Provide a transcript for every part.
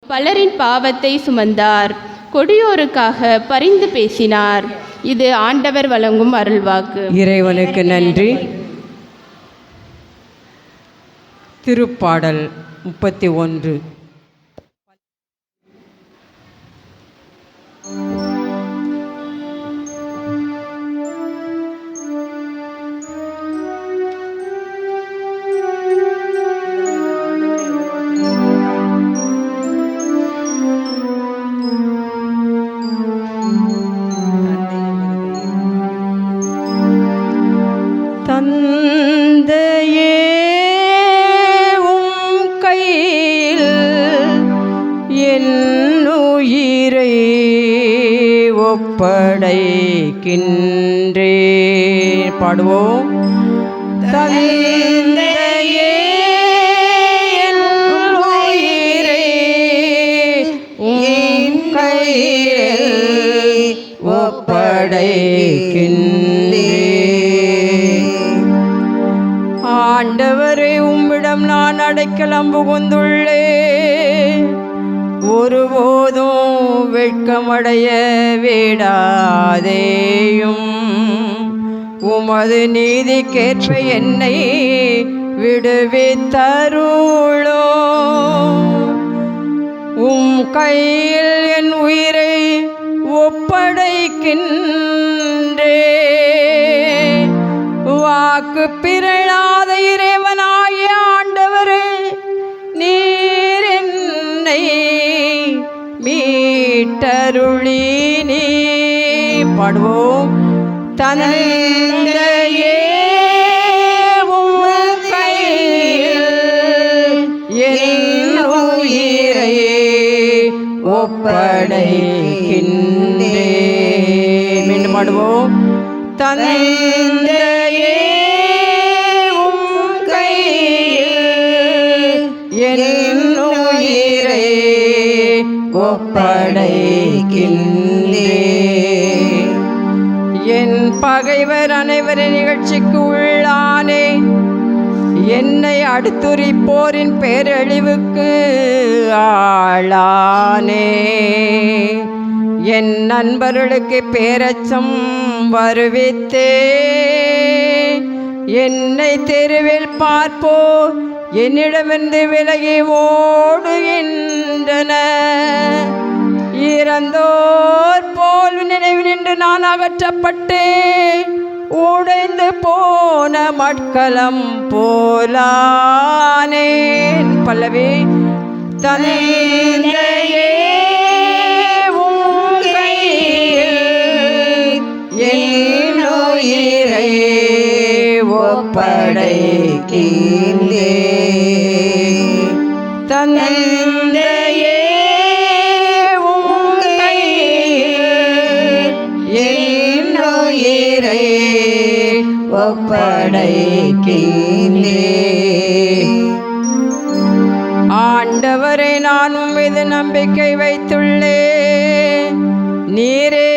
பலரின் பாவத்தை சுமந்தார், கொடியோருக்காக பரிந்து பேசினார். இது ஆண்டவர் வழங்கும் அருள்வாக்கு. இறைவனுக்கு நன்றி. திருப்பாடல் 31. தந்தையே, உம் கையில் என் உயிரை ஒப்படைக்கின்றேன். பாடுவோம். தந்தையே, என் உயிரை உம் கையில் ஒப்படைக்கின்றேன். ஆண்டவரே, உம்மிடம் நான் அடைக்கலம் புகுந்துள்ளேன். ஒருபோதும் வெட்கமடைய விடாதேயும். உமது நீதிக்கேற்ப என்னை விடுவித்தருளோ. உம் கையில் என் உயிரை ஒப்படைக்கின்றேன். வாக்கு பிறழாத இறைவனாகிய ஆண்டவரே, நீர் என்னை மீட்டருளினீ. பாடுவோம். தந்தையே, உம் கையில் என் உயிரை ஒப்படைக்கின்றேன். மீண்டும் பாடுவோம். தந்தையே, உம் கையில் என் உயிரை ஒப்படைக்கின்றேன். என் பகைவர் அனைவரின் நிகழ்ச்சிக்கு உள்ளானேன். என்னை அடுத்துரைப்போரின் பேரழிவுக்கு ஆளானே. என் நண்பர்களுக்கு பேரச்சம் வருவித்தே. என்னை தெருவில் பார்ப்போர் என்னிடமிருந்து விலகி ஓடுகின்றன. இறந்தோர் போல் நினைவு நின்று நான் அகற்றப்பட்டேன். உடைந்து போன மட்கலம் போலானேன். பல்லவி. தந்தையே, உம் கையில் என் உயிரை ஒப்படைக்கின்றேன். தந்தையே, உம் கையில் என் உயிரை ஒப்படைக்கின்றேன். ஆண்டவரை நான் உம்மீது நம்பிக்கை வைத்துள்ளேன். நீரே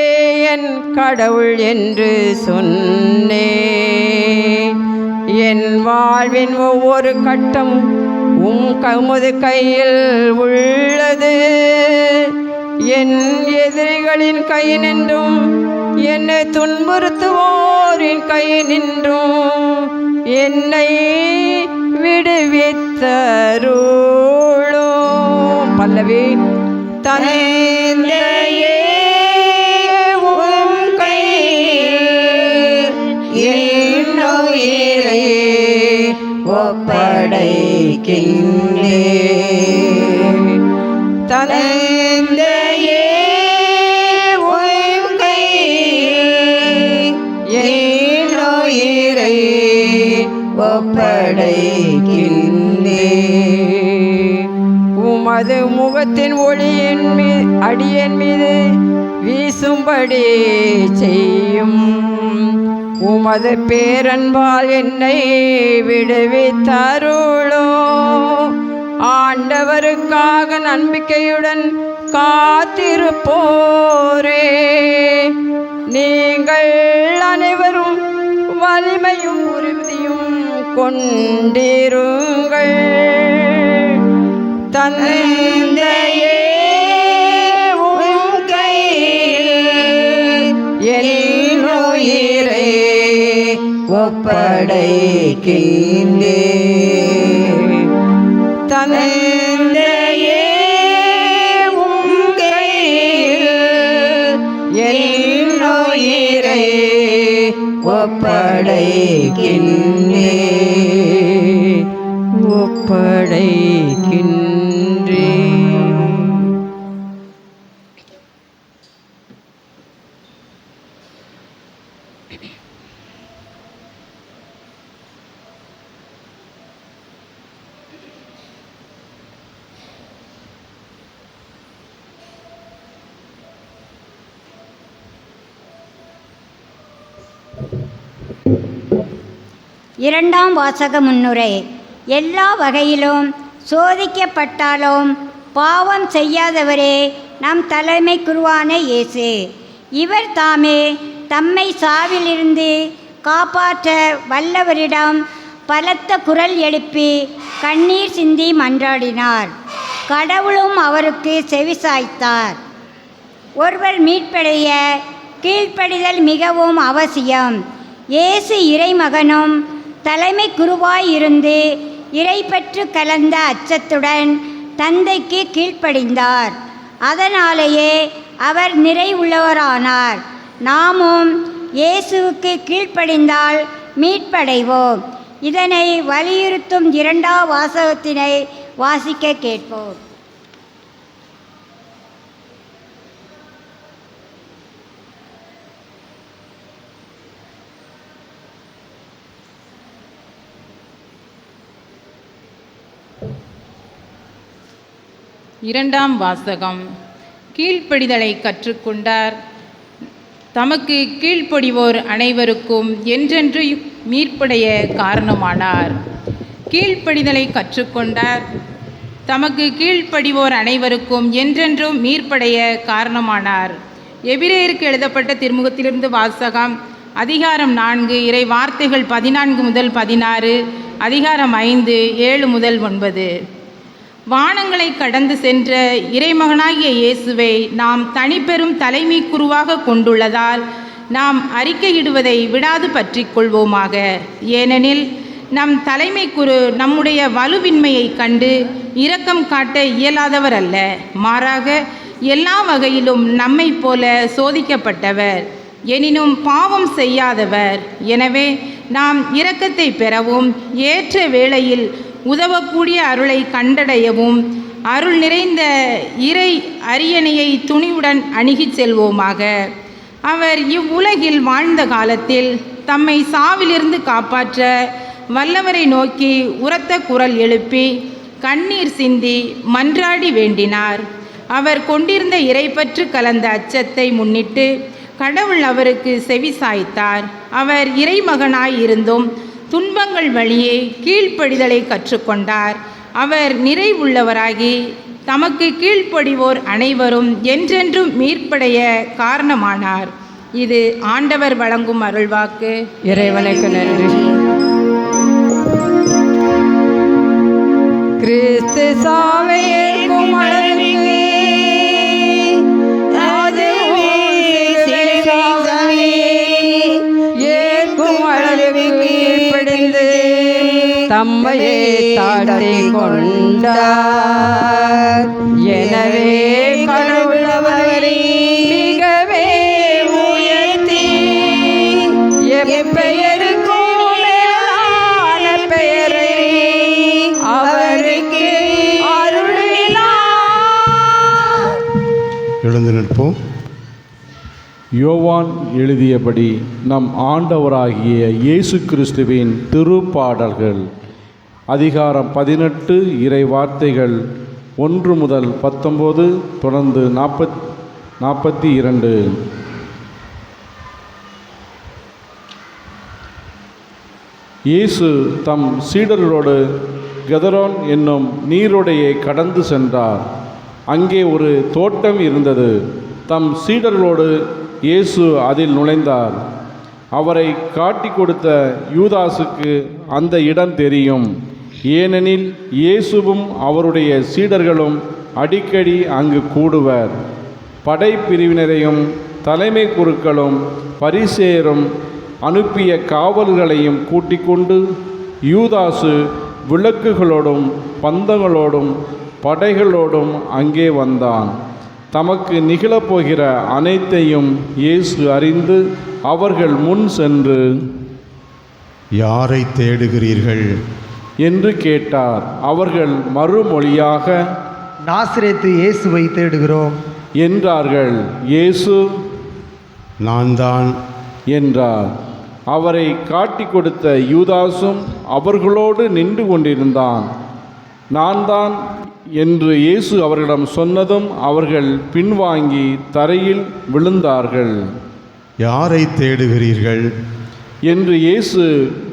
என் கடவுள் என்று சொன்னேன். என் வாழ்வின் ஒவ்வொரு கட்டம் உமது கையில் உள்ளது. என் எதிரிகளின் கையினின்றும் என்னை துன்புறுத்துவோரின் கையினின்றும் என்னை விடுவித்தருளோ. பல்லவி. தந்தையே, உம் கையில் என் உயிரை ஒப்படைக்கின்றேன். தந்தையே, உம் கையில் என் உயிரை ஒப்படைக்கின்றேன். உமது முகத்தின் ஒளியின் அடியேன் மீது வீசும்படி செய்யும். உமது பேரன்பால் என்னை விடுவித்தருளோ. ஆண்டவருக்காக நம்பிக்கையுடன் காத்திருப்போரே, நீங்கள் அனைவரும் வலிமையும் உறுதியும் கொண்டிருங்கள். தந்தையே, தந்தையே உம் கையில் என் உயிரை ஒப்படைக்கின்றேன். இரண்டாம் வாசக முன்னுரை. எல்லா வகையிலும் சோதிக்கப்பட்டாலும் பாவம் செய்யாதவரே நம் தலைமை குருவான இயேசு. இவர் தாமே தம்மை சாவிலிருந்து காப்பாற்ற வல்லவரிடம் பலத்த குரல் எழுப்பி கண்ணீர் சிந்தி மன்றாடினார். கடவுளும் அவருக்கு செவிசாய்த்தார். ஒருவர் மீட்படைய கீழ்ப்படிதல் மிகவும் அவசியம். இயேசு இறைமகனும் தலைமை குருவாய் இருந்து இறைப்பற்று கலந்த அச்சத்துடன் தந்தைக்கு கீழ்ப்படிந்தார். அதனாலேயே அவர் நிறைவுள்ளவரானார். நாமும் இயேசுவுக்கு கீழ்ப்படிந்தால் மீட்படைவோம். இதனை வலியுறுத்தும் இரண்டாம் வாசகத்தினை வாசிக்க கேட்போம். இரண்டாம் வாசகம். கீழ்ப்படிதலை கற்றுக்கொண்டார். தமக்கு கீழ்ப்படிவோர் அனைவருக்கும் என்றென்று மீட்படைய காரணமானார். கீழ்ப்படிதலை கற்றுக்கொண்டார். தமக்கு கீழ்ப்படிவோர் அனைவருக்கும் என்றென்றும் மீட்படைய காரணமானார். எபிரேயருக்கு எழுதப்பட்ட திருமுகத்திலிருந்து வாசகம். அதிகாரம் 4 இறை வார்த்தைகள் 14 முதல் 16, அதிகாரம் 5 7 முதல் 9. வானங்களை கடந்து சென்ற இறைமகனாகிய இயேசுவை நாம் தனிப்பெரும் தலைமை குருவாக கொண்டுள்ளதால் நாம் அறிக்கையிடுவதை விடாது பற்றி கொள்வோமாக. ஏனெனில் நம் தலைமை குரு நம்முடைய வலுவின்மையை கண்டு இரக்கம் காட்ட இயலாதவர் அல்ல, மாறாக எல்லா வகையிலும் நம்மை போல சோதிக்கப்பட்டவர், எனினும் பாவம் செய்யாதவர். எனவே நாம் இரக்கத்தை பெறவும் ஏற்ற வேளையில் உதவக்கூடிய அருளை கண்டடையவும் அருள் நிறைந்த இறை அரியணையை துணிவுடன் அணுகிச் செல்வோமாக. அவர் இவ்வுலகில் வாழ்ந்த காலத்தில் தம்மை சாவிலிருந்து காப்பாற்ற வல்லவரை நோக்கி உரத்த குரல் எழுப்பி கண்ணீர் சிந்தி மன்றாடி வேண்டினார். அவர் கொண்டிருந்த இறைப்பற்று கலந்த அச்சத்தை முன்னிட்டு கடவுள் அவருக்கு செவி சாய்த்தார். அவர் இறைமகனாய் இருந்தும் துன்பங்கள் வழியே கீழ்ப்படிதலை கற்றுக்கொண்டார். அவர் நிறைவுள்ளவராகி தமக்கு கீழ்ப்படிவோர் அனைவரும் என்றென்றும் மீட்படைய காரணமானார். இது ஆண்டவர் வழங்கும் அருள்வாக்கு. இறைவனுக்கு நன்றி. கிறிஸ்து சாவை ஏற்கும் அளவிற்கு ஏற்கும் அளவிற்கு கீழ்ப்படிந்து தம்மையே தாழ்த்தி கொண்டார். எனவே கடவுள் அவரை மிகவே உயர்த்தி எப்பெயருக்கும் மேலான பெயரை அவருக்கு அருளினார். எழுந்து நிற்போம். யோவான் எழுதியபடி நம் ஆண்டவராகிய இயேசு கிறிஸ்துவின் திருப்பாடல்கள். அதிகாரம் 18 இறை வார்த்தைகள் 1 முதல் 19 தொடர்ந்து 42. இயேசு தம் சீடர்களோடு கெதரோன் என்னும் நீரோடையை கடந்து சென்றார். அங்கே ஒரு தோட்டம் இருந்தது. தம் சீடர்களோடு இயேசு அதில் நுழைந்தார். அவரை காட்டி கொடுத்த யூதாசுக்கு அந்த இடம் தெரியும். ஏனெனில் இயேசுவும் அவருடைய சீடர்களும் அடிக்கடி அங்கு கூடுவர். படைப்பிரிவினரையும் தலைமை குருக்களும் பரிசேயரும் அனுப்பிய காவலர்களையும் கூட்டிக் கொண்டு யூதாசு விளக்குகளோடும் பந்தங்களோடும் படைகளோடும் அங்கே வந்தான். தமக்கு நிகழப்போகிற அனைத்தையும் இயேசு அறிந்து அவர்கள் முன் சென்று, யாரை தேடுகிறீர்கள் என்று கேட்டார். அவர்கள் மறுமொழியாக, நாசரேத்து இயேசுவை தேடுகிறோம் என்றார்கள். இயேசு, நான் தான் என்றார். அவரை காட்டிக் கொடுத்த யூதாசும் அவர்களோடு நின்று கொண்டிருந்தான். நான் தான் என்று இயேசு அவர்களிடம் சொன்னதும் அவர்கள் பின்வாங்கி தரையில் விழுந்தார்கள். யாரை தேடுகிறீர்கள் என்று இயேசு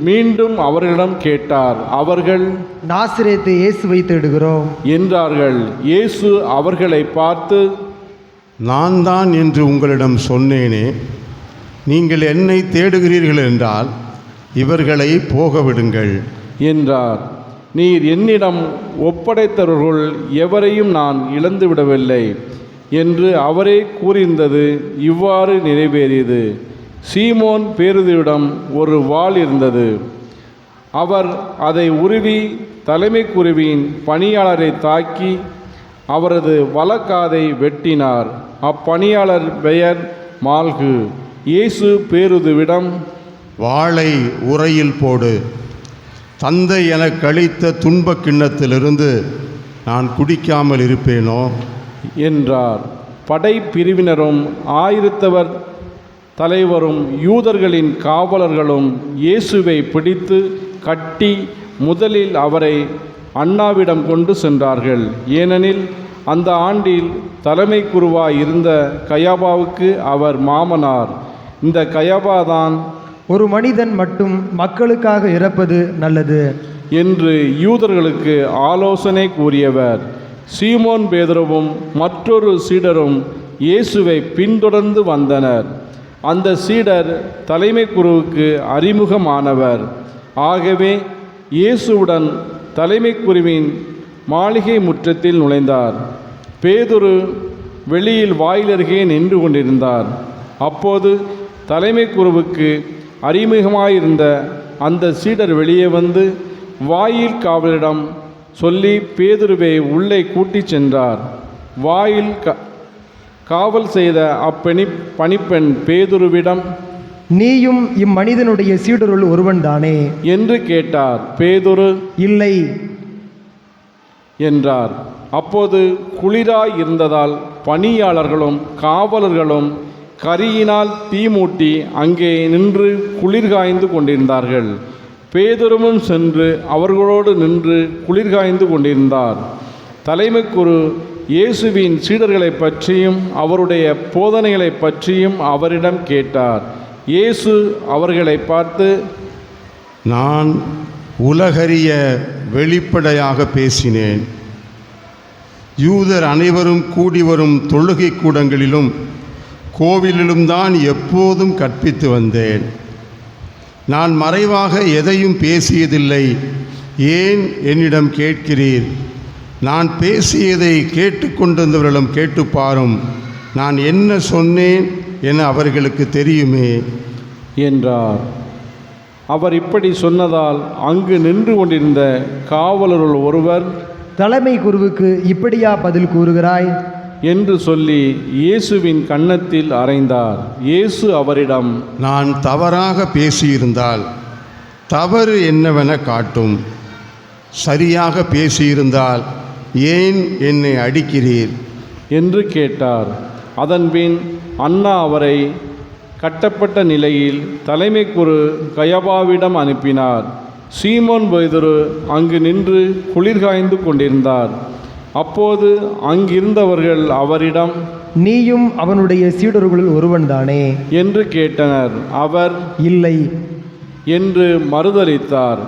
மீண்டும் அவர்களிடம் கேட்டார். அவர்கள், நாசரேத்து இயேசுவை தேடுகிறோம் என்றார்கள். இயேசு அவர்களை பார்த்து, நான் தான் என்று உங்களிடம் சொன்னேனே, நீங்கள் என்னை தேடுகிறீர்கள் என்றால் இவர்களை போக விடுங்கள் என்றார். நீர் என்னிடம் ஒப்படைத்தவர்கள் எவரையும் நான் இழந்துவிடவில்லை என்று அவரே கூறியிருந்தது இவ்வாறு நிறைவேறியது. சீமோன் பேதுருவிடம் ஒரு வாள் இருந்தது. அவர் அதை உருவி தலைமை குருவின் பணியாளரை தாக்கி அவரது வலக்காதை வெட்டினார். அப்பணியாளர் பெயர் மால்கு. இயேசு பேதுருவிடம், வாளை உறையில் போடு. தந்தை எனக்கு அளித்த துன்பக் கிண்ணத்திலிருந்து நான் குடிக்காமல் இருப்பேனோ என்றார். படை பிரிவினரும் ஆயிரத்தவர் தலைவரும் யூதர்களின் காவலர்களும் இயேசுவை பிடித்து கட்டி முதலில் அவரை அண்ணாவிடம் கொண்டு சென்றார்கள். ஏனெனில் அந்த ஆண்டில் தலைமை குருவாய் இருந்த கயாபாவுக்கு அவர் மாமனார். இந்த கயாபாதான் ஒரு மனிதன் மட்டும் மக்களுக்காக இறப்பது நல்லது என்று யூதர்களுக்கு ஆலோசனை கூறியவர். சீமோன் பேதுருவும் மற்றொரு சீடரும் இயேசுவை பின்தொடர்ந்து வந்தனர். அந்த சீடர் தலைமை குருவுக்கு அறிமுகமானவர். ஆகவே இயேசுவுடன் தலைமை குருவின் மாளிகை முற்றத்தில் நுழைந்தார். பேதுரு வெளியில் வாயிலருகே நின்று கொண்டிருந்தார். அப்போது தலைமை குருவுக்கு அறிமுகமாயிருந்த அந்த சீடர் வெளியே வந்து வாயில் காவலரிடம் சொல்லி பேதுருவை உள்ளே கூட்டிச் சென்றார். வாயில் காவல் செய்த பணிப்பெண் பேதுருவிடம், நீயும் இம்மனிதனுடைய சீடருள் ஒருவன்தானே என்று கேட்டார். பேதுரு, இல்லை என்றார். அப்போது குளிராய் இருந்ததால் பணியாளர்களும் காவலர்களும் கரியினால் தீமூட்டி அங்கே நின்று குளிர்காய்ந்து கொண்டிருந்தார்கள். பேதுருவும் சென்று அவர்களோடு நின்று குளிர்காய்ந்து கொண்டிருந்தார். தலைமை குரு இயேசுவின் சீடர்களை பற்றியும் அவருடைய போதனைகளை பற்றியும் அவரிடம் கேட்டார். இயேசு அவர்களை பார்த்து, நான் உலகறிய வெளிப்படையாக பேசினேன். யூதர் அனைவரும் கூடி வரும் தொழுகை கூடங்களிலும் கோவிலிலும் தான் எப்போதும் கற்பித்து வந்தேன். நான் மறைவாக எதையும் பேசியதில்லை. ஏன் என்னிடம் கேட்கிறீர்? நான் பேசியதை கேட்டுக்கொண்டிருந்தவர்களிடம் கேட்டு பாரும். நான் என்ன சொன்னேன் என அவர்களுக்கு தெரியுமே என்றார். அவர் இப்படி சொன்னதால் அங்கு நின்று கொண்டிருந்த காவலர்கள் ஒருவர், தலைமை குருவுக்கு இப்படியா பதில் கூறுகிறாய் என்று சொல்லி இயேசுவின் கன்னத்தில் அறைந்தார். இயேசு அவரிடம், நான் தவறாக பேசியிருந்தால் தவறு என்னவென காட்டும். சரியாக பேசியிருந்தால் ஏன் என்னை அடிக்கிறீர் என்று கேட்டார். அதன்பின் அண்ணா அவரை கட்டப்பட்ட நிலையில் தலைமை குரு கயபாவிடம் அனுப்பினார். சீமோன் பேதுரு அங்கு நின்று குளிர்காய்ந்து கொண்டிருந்தார். அப்போது அங்கிருந்தவர்கள் அவரிடம், நீயும் அவனுடைய சீடர்களுள் ஒருவன்தானே என்று கேட்டனர். அவர், இல்லை என்று மறுதலித்தார்.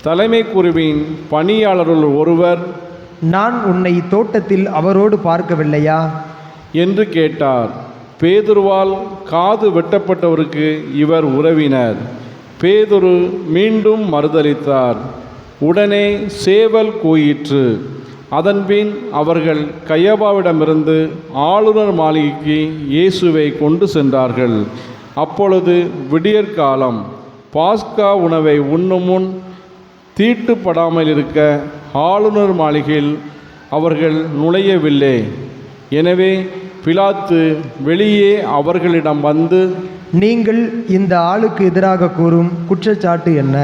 தலைமை குருவின் பணியாளர்கள் ஒருவர், நான் உன்னை தோட்டத்தில் அவரோடு பார்க்கவில்லையா என்று கேட்டார். பேதுருவால் காது வெட்டப்பட்டவருக்கு இவர் உறவினர். பேதுரு மீண்டும் மறுதலித்தார். உடனே சேவல் கூயிற்று. அதன்பின் அவர்கள் கயபாவிடமிருந்து ஆளுநர் மாளிகைக்கு இயேசுவை கொண்டு சென்றார்கள். அப்பொழுது விடியற்காலம். பாஸ்கா உணவை உண்ணும் முன் தீட்டுப்படாமல் இருக்க ஆளுநர் மாளிகையில் அவர்கள் நுழையவில்லை. எனவே பிலாத்து வெளியே அவர்களிடம் வந்து, நீங்கள் இந்த ஆளுக்கு எதிராக கூறும் குற்றச்சாட்டு என்ன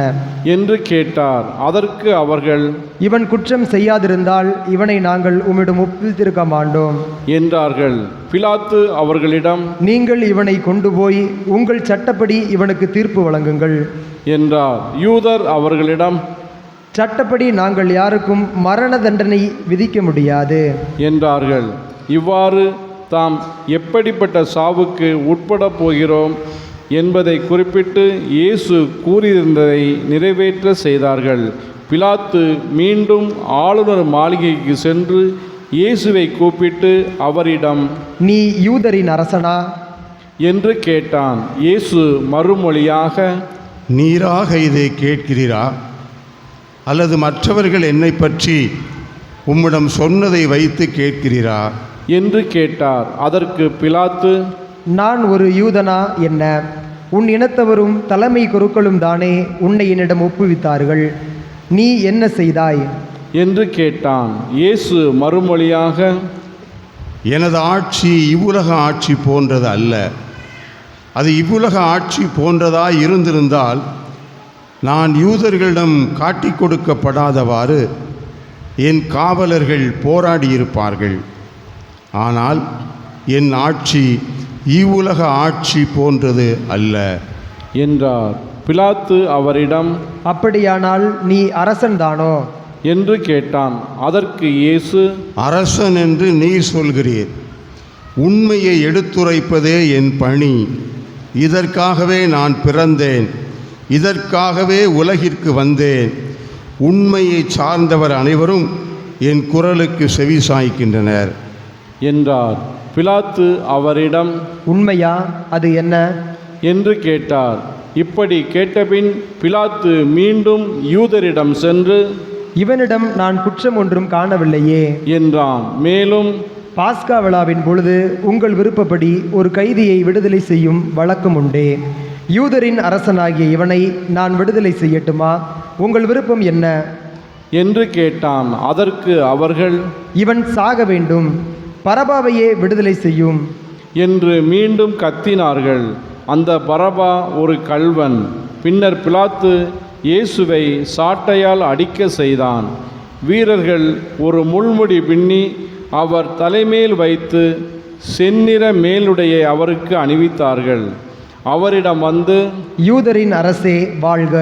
என்று கேட்டார். அதற்கு அவர்கள், இவன் குற்றம் செய்யாதிருந்தால் இவனை நாங்கள் உம்மிடம் ஒப்புவித்திருக்க மாட்டோம் என்றார்கள். பிலாத்து அவர்களிடம், நீங்கள் இவனை கொண்டு போய் உங்கள் சட்டப்படி இவனுக்கு தீர்ப்பு வழங்குங்கள் என்றார். யூதர் அவர்களிடம், சட்டப்படி நாங்கள் யாருக்கும் மரண தண்டனை விதிக்க முடியாது என்றார்கள். இவ்வாறு தாம் எப்படிப்பட்ட சாவுக்கு உட்பட போகிறோம் என்பதை குறிப்பிட்டு இயேசு கூறியிருந்ததை நிறைவேற்ற செய்தார்கள். பிலாத்து மீண்டும் ஆளுநர் மாளிகைக்கு சென்று இயேசுவை கூப்பிட்டு அவரிடம், நீ யூதரின் அரசனா என்று கேட்டான். இயேசு மறுமொழியாக, நீராக இதை கேட்கிறீரா? அல்லது மற்றவர்கள் என்னை பற்றி உம்மிடம் சொன்னதை வைத்து கேட்கிறீரா என்று கேட்டார். அதற்கு பிலாத்து, நான் ஒரு யூதனா என்ன? உன் இனத்தவரும் தலைமை குருக்களும் தானே உன்னை என்னிடம் ஒப்புவித்தார்கள். நீ என்ன செய்தாய் என்று கேட்டான். இயேசு மறுமொழியாக, எனது ஆட்சி இவ்வுலக ஆட்சி போன்றது அல்ல. அது இவ்வுலக ஆட்சி போன்றதாய் இருந்திருந்தால் நான் யூதர்களிடம் காட்டிக் கொடுக்கப்படாதவாறு என் காவலர்கள் போராடியிருப்பார்கள். ஆனால் என் ஆட்சி இவ்வுலக ஆட்சி போன்றது அல்ல என்றார். பிலாத்து அவரிடம், அப்படியானால் நீ அரசன்தானோ என்று கேட்டான். அதற்கு இயேசு, அரசன் என்று நீர் சொல்கிறீர். உண்மையை எடுத்துரைப்பதே என் பணி. இதற்காகவே நான் பிறந்தேன், இதற்காகவே உலகிற்கு வந்தேன். உண்மையை சார்ந்தவர் அனைவரும் என் குரலுக்கு செவி சாய்க்கின்றனர் என்றார். பிலாத்து அவரிடம், உண்மையா? அது என்ன என்று கேட்டார். இப்படி கேட்டபின் பிலாத்து மீண்டும் யூதரிடம் சென்று, இவனிடம் நான் குற்றம் ஒன்றும் காணவில்லையே என்றான். மேலும், பாஸ்கா விழாவின் பொழுது உங்கள் விருப்பப்படி ஒரு கைதியை விடுதலை செய்யும் வழக்கம் உண்டே. யூதரின் அரசனாகிய இவனை நான் விடுதலை செய்யட்டுமா? உங்கள் விருப்பம் என்ன என்று கேட்டான். அதற்கு அவர்கள், இவன் சாக வேண்டும், பரபாவையே விடுதலை செய்யும் என்று மீண்டும் கத்தினார்கள். அந்த பரபா ஒரு கள்வன். பின்னர் பிலாத்து இயேசுவை சாட்டையால் அடிக்க செய்தான். வீரர்கள் ஒரு முள்முடி பின்னி அவர் தலைமேல் வைத்து செந்நிற மேலுடையை அவருக்கு அணிவித்தார்கள். அவரிடம் வந்து, யூதரின் அரசே வாழ்க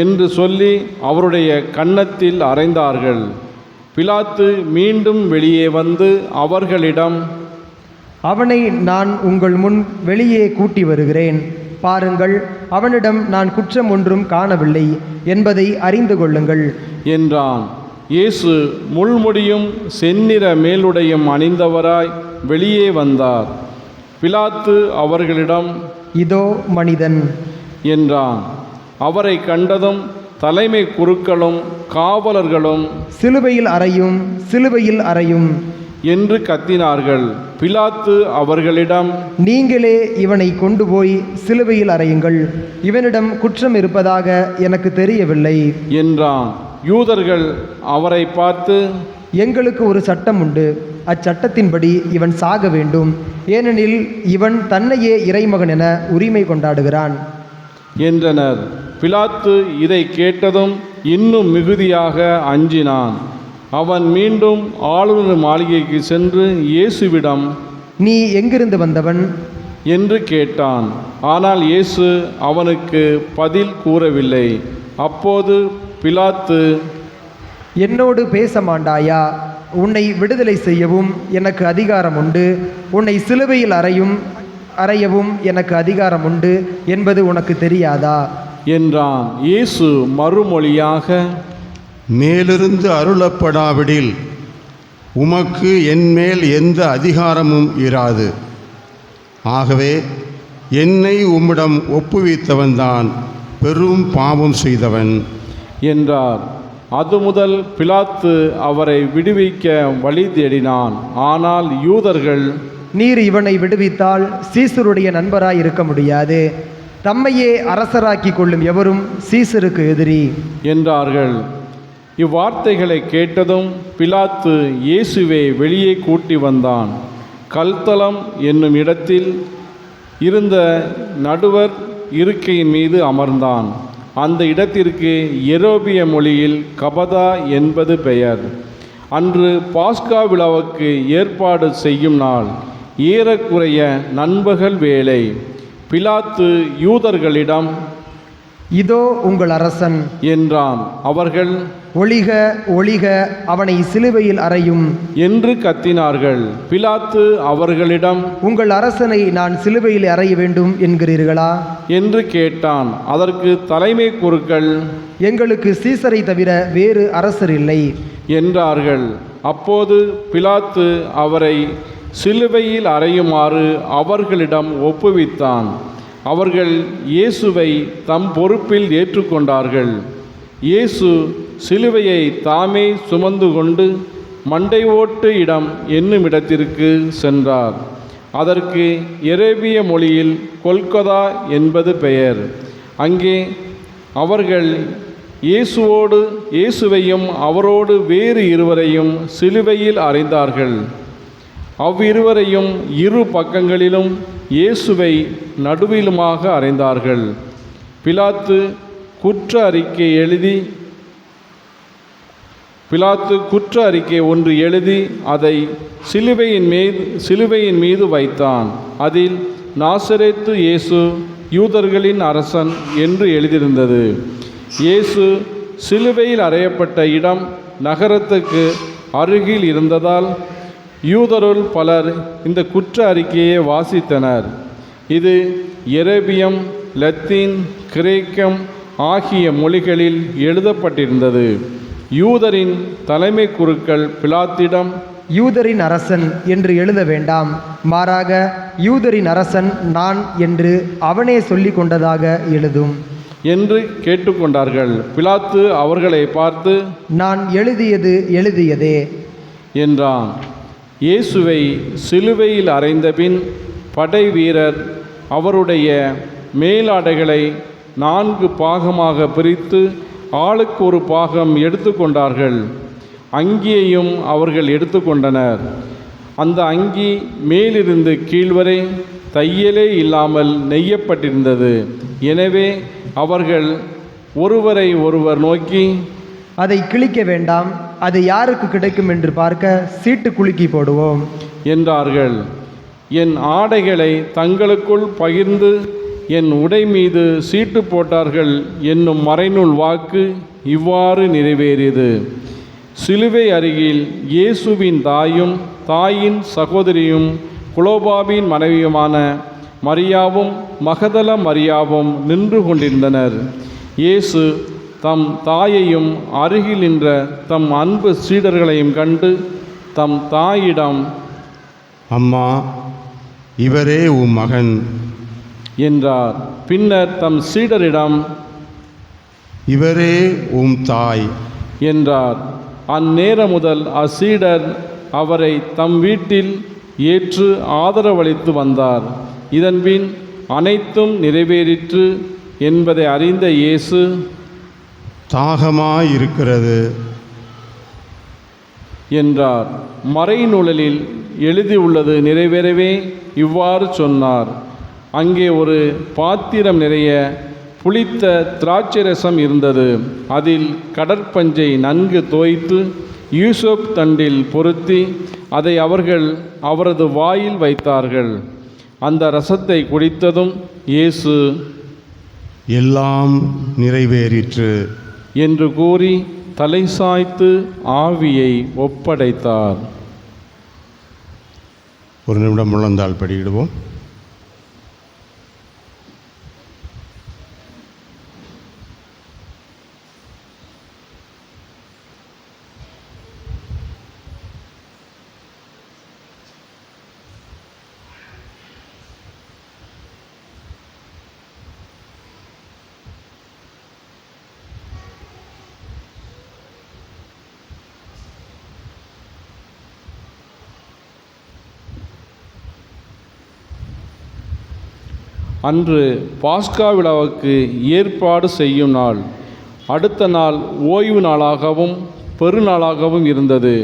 என்று சொல்லி அவருடைய கன்னத்தில் அறைந்தார்கள். பிலாத்து மீண்டும் வெளியே வந்து அவர்களிடம், அவனை நான் உங்கள் முன் வெளியே கூட்டி வருகிறேன். பாருங்கள், அவனிடம் நான் குற்றம் ஒன்றும் காணவில்லை என்பதை அறிந்து கொள்ளுங்கள் என்றான். இயேசு முள்முடியும் செந்நிற மேலுடையும் அணிந்தவராய் வெளியே வந்தார். பிலாத்து அவர்களிடம், இதோ மனிதன் என்றான். அவரை கண்டதும் தலைமை குருக்களும் காவலர்களும், சிலுவையில் அறையும், சிலுவையில் அறையும் என்று கத்தினார்கள். பிலாத்து அவர்களிடம், நீங்களே இவனை கொண்டு போய் சிலுவையில் அறையுங்கள். இவனிடம் குற்றம் இருப்பதாக எனக்கு தெரியவில்லை என்றான். யூதர்கள் அவரை பார்த்து, எங்களுக்கு ஒரு சட்டம் உண்டு, அச்சட்டத்தின்படி இவன் சாக வேண்டும், ஏனெனில் இவன் தன்னையே இறைமகன் என உரிமை கொண்டாடுகிறான் என்றனர். பிலாத்து இதை கேட்டதும் இன்னும் மிகுதியாக அஞ்சினான். அவன் மீண்டும் ஆளுநர் மாளிகைக்கு சென்று இயேசுவிடம், நீ எங்கிருந்து வந்தவன் என்று கேட்டான். ஆனால் இயேசு அவனுக்கு பதில் கூறவில்லை. அப்போது பிலாத்து, என்னோடு பேச மாட்டாயா? உன்னை விடுதலை செய்யவும் எனக்கு அதிகாரம் உண்டு, உன்னை சிலுவையில் அறையவும் எனக்கு அதிகாரம் உண்டு என்பது உனக்கு தெரியாதா என்றான். இயேசு மறுமொழியாக, மேலிருந்து அருளப்படாவிடில் உமக்கு என்மேல் எந்த அதிகாரமும் இராது. ஆகவே என்னை உம்மிடம் ஒப்புவித்தவன்தான் பெரும் பாவம் செய்தவன் என்றார். அது முதல் பிலாத்து அவரை விடுவிக்க வழி தேடினான். ஆனால் யூதர்கள், நீர் இவனை விடுவித்தால் சீசருடைய நண்பராய் இருக்க முடியாது. தம்மையே அரசராக்கி கொள்ளும் எவரும் சீசருக்கு எதிரி என்றார்கள். இவ்வார்த்தைகளை கேட்டதும் பிலாத்து இயேசுவை வெளியே கூட்டி வந்தான். கல்தலம் என்னும் இடத்தில் இருந்த நடுவர் இருக்கையின் மீது அமர்ந்தான். அந்த இடத்திற்கு எரோபிய மொழியில் கபதா என்பது பெயர். அன்று பாஸ்கா விழாவுக்கு ஏற்பாடு செய்யும் நாள், ஏறக்குறைய நண்பகல் வேளை. பிலாத்து யூதர்களிடம், இதோ உங்கள் அரசன் என்றான். அவர்கள், ஒளிக ஒளிக, அவனை சிலுவையில் அறையும் என்று கத்தினார்கள். பிலாத்து அவர்களிடம், உங்கள் அரசனை நான் சிலுவையில் அறைய வேண்டும் என்கிறீர்களா என்று கேட்டான். அதற்கு தலைமை குருக்கள், எங்களுக்கு சீசரை தவிர வேறு அரசர் இல்லை என்றார்கள். அப்போது பிலாத்து அவரை சிலுவையில் அறையுமாறு அவர்களிடம் ஒப்புவித்தான். அவர்கள் இயேசுவை தம் பொறுப்பில் ஏற்றுக்கொண்டார்கள். இயேசு சிலுவையை தாமே சுமந்து கொண்டு மண்டை ஓட்டு இடம் என்னும் இடத்திற்கு சென்றார். அதற்கு எரேபிய மொழியில் கொல்கொதா என்பது பெயர். அங்கே அவர்கள் இயேசுவையும் அவரோடு வேறு இருவரையும் சிலுவையில் அறைந்தார்கள். அவ்விருவரையும் இரு பக்கங்களிலும் இயேசுவை நடுவிலுமாக அறைந்தார்கள். பிலாத்து குற்ற அறிக்கை ஒன்று எழுதி அதை சிலுவையின் மீது வைத்தான். அதில் நாசரேத்து இயேசு யூதர்களின் அரசன் என்று எழுதியிருந்தது. இயேசு சிலுவையில் அறையப்பட்ட இடம் நகரத்துக்கு அருகில் இருந்ததால் யூதருள் பலர் இந்த குற்ற அறிக்கையை வாசித்தனர். இது எரேபியம், லத்தீன், கிரேக்கம் ஆகிய மொழிகளில் எழுதப்பட்டிருந்தது. யூதரின் தலைமை குருக்கள் பிலாத்திடம், யூதரின் அரசன் என்று எழுத வேண்டாம், மாறாக யூதரின் அரசன் நான் என்று அவனே சொல்லிக் கொண்டதாக எழுதும் என்று கேட்டுக்கொண்டார்கள். பிலாத்து அவர்களை பார்த்து, நான் எழுதியதே என்றான். இயேசுவை சிலுவையில் அறைந்தபின் படை வீரர் அவருடைய மேலாடைகளை 4 பாகமாக பிரித்து ஆளுக்கு ஒரு பாகம் எடுத்துக்கொண்டார்கள். அங்கியையும் அவர்கள் எடுத்துக்கொண்டனர். அந்த அங்கி மேலிருந்து கீழ்வரை தையலே இல்லாமல் நெய்யப்பட்டிருந்தது. எனவே அவர்கள் ஒருவரை ஒருவர் நோக்கி, அதை கிழிக்க வேண்டாம், அது யாருக்கு கிடைக்கும் என்று பார்க்க சீட்டு குலுக்கி போடுவோம் என்றார்கள். என் ஆடைகளை தங்களுக்குள் பகிர்ந்து என் உடை மீது சீட்டு போட்டார்கள் என்னும் மறைநூல் வாக்கு இவ்வாறு நிறைவேறியது. சிலுவை அருகில் இயேசுவின் தாயும் தாயின் சகோதரியும் குலோபாவின் மனைவியுமான மரியாவும் மகதல மரியாவும் நின்று கொண்டிருந்தனர். இயேசு தம் தாயையும் அருகில் நின்ற தம் அன்பு சீடர்களையும் கண்டு தம் தாயிடம், அம்மா, இவரே உம் மகன் என்றார். பின்னர் தம் சீடரிடம், இவரே உம் தாய் என்றார். அந்நேரம் முதல் அச்சீடர் அவரை தம் வீட்டில் ஏற்று ஆதரவளித்து வந்தார். இதன்பின் அனைத்தும் நிறைவேறிற்று என்பதை அறிந்த இயேசு, தாகமாயிருக்கிறது என்றார். மறைநூலில் எழுதியுள்ளது நிறைவேறவே இவ்வாறு சொன்னார். அங்கே ஒரு பாத்திரம் நிறைய புளித்த திராட்சரசம் இருந்தது. அதில் கடற்பஞ்சை நன்கு தோய்த்து யூசப் தண்டில் பொருத்தி அதை அவர்கள் அவரது வாயில் வைத்தார்கள். அந்த ரசத்தை குடித்ததும் இயேசு, எல்லாம் நிறைவேறிற்று என்று கூறி தலை சாய்த்து ஆவியை ஒப்படைத்தார். ஒரு நிமிடம் முழந்தால் படியிடுவோம். அன்று பாஸ்கா விழாவுக்கு ஏற்பாடு செய்யும் நாள். அடுத்த நாள் ஓய்வு நாளாகவும் பெருநாளாகவும் இருந்தது.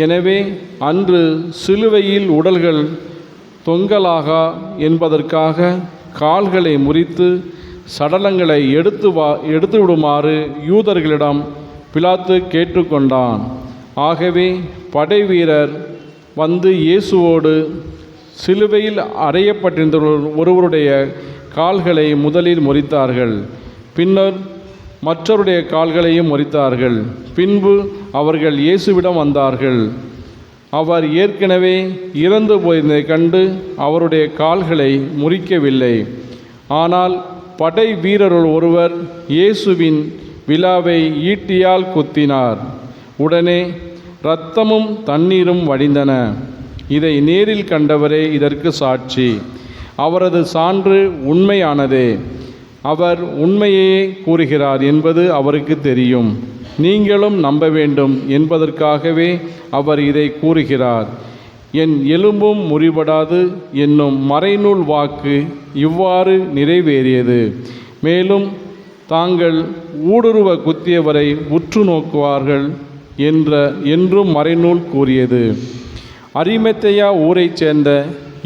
எனவே அன்று சிலுவையில் உடல்கள் தொங்கலாகா என்பதற்காக கால்களை முறித்து சடலங்களை எடுத்து விடுமாறு யூதர்களிடம் பிலாத்து கேட்டுக்கொண்டான். ஆகவே படை வீரர் வந்து இயேசுவோடு சிலுவையில் அறையப்பட்டிருந்த ஒருவருடைய கால்களை முதலில் முறித்தார்கள். பின்னர் மற்றவருடைய கால்களையும் முறித்தார்கள். பின்பு அவர்கள் இயேசுவிடம் வந்தார்கள். அவர் ஏற்கனவே இறந்து போயிருந்ததை கண்டு அவருடைய கால்களை முறிக்கவில்லை. ஆனால் படை வீரருள் ஒருவர் இயேசுவின் விலாவை ஈட்டியால் குத்தினார். உடனே இரத்தமும் தண்ணீரும் வடிந்தன. இதை நேரில் கண்டவரே இதற்கு சாட்சி. அவரது சான்று உண்மையானதே. அவர் உண்மையே கூறுகிறார் என்பது அவருக்கு தெரியும். நீங்களும் நம்ப வேண்டும் என்பதற்காகவே அவர் இதை கூறுகிறார். என் எலும்பும் முறிபடாது என்னும் மறைநூல் வாக்கு இவ்வாறு நிறைவேறியது. மேலும் தாங்கள் ஊடுருவ குத்தியவரை உற்று நோக்குவார்கள் என்றும் மறைநூல் கூறியது. அரிமத்தேயா ஊரைச் சேர்ந்த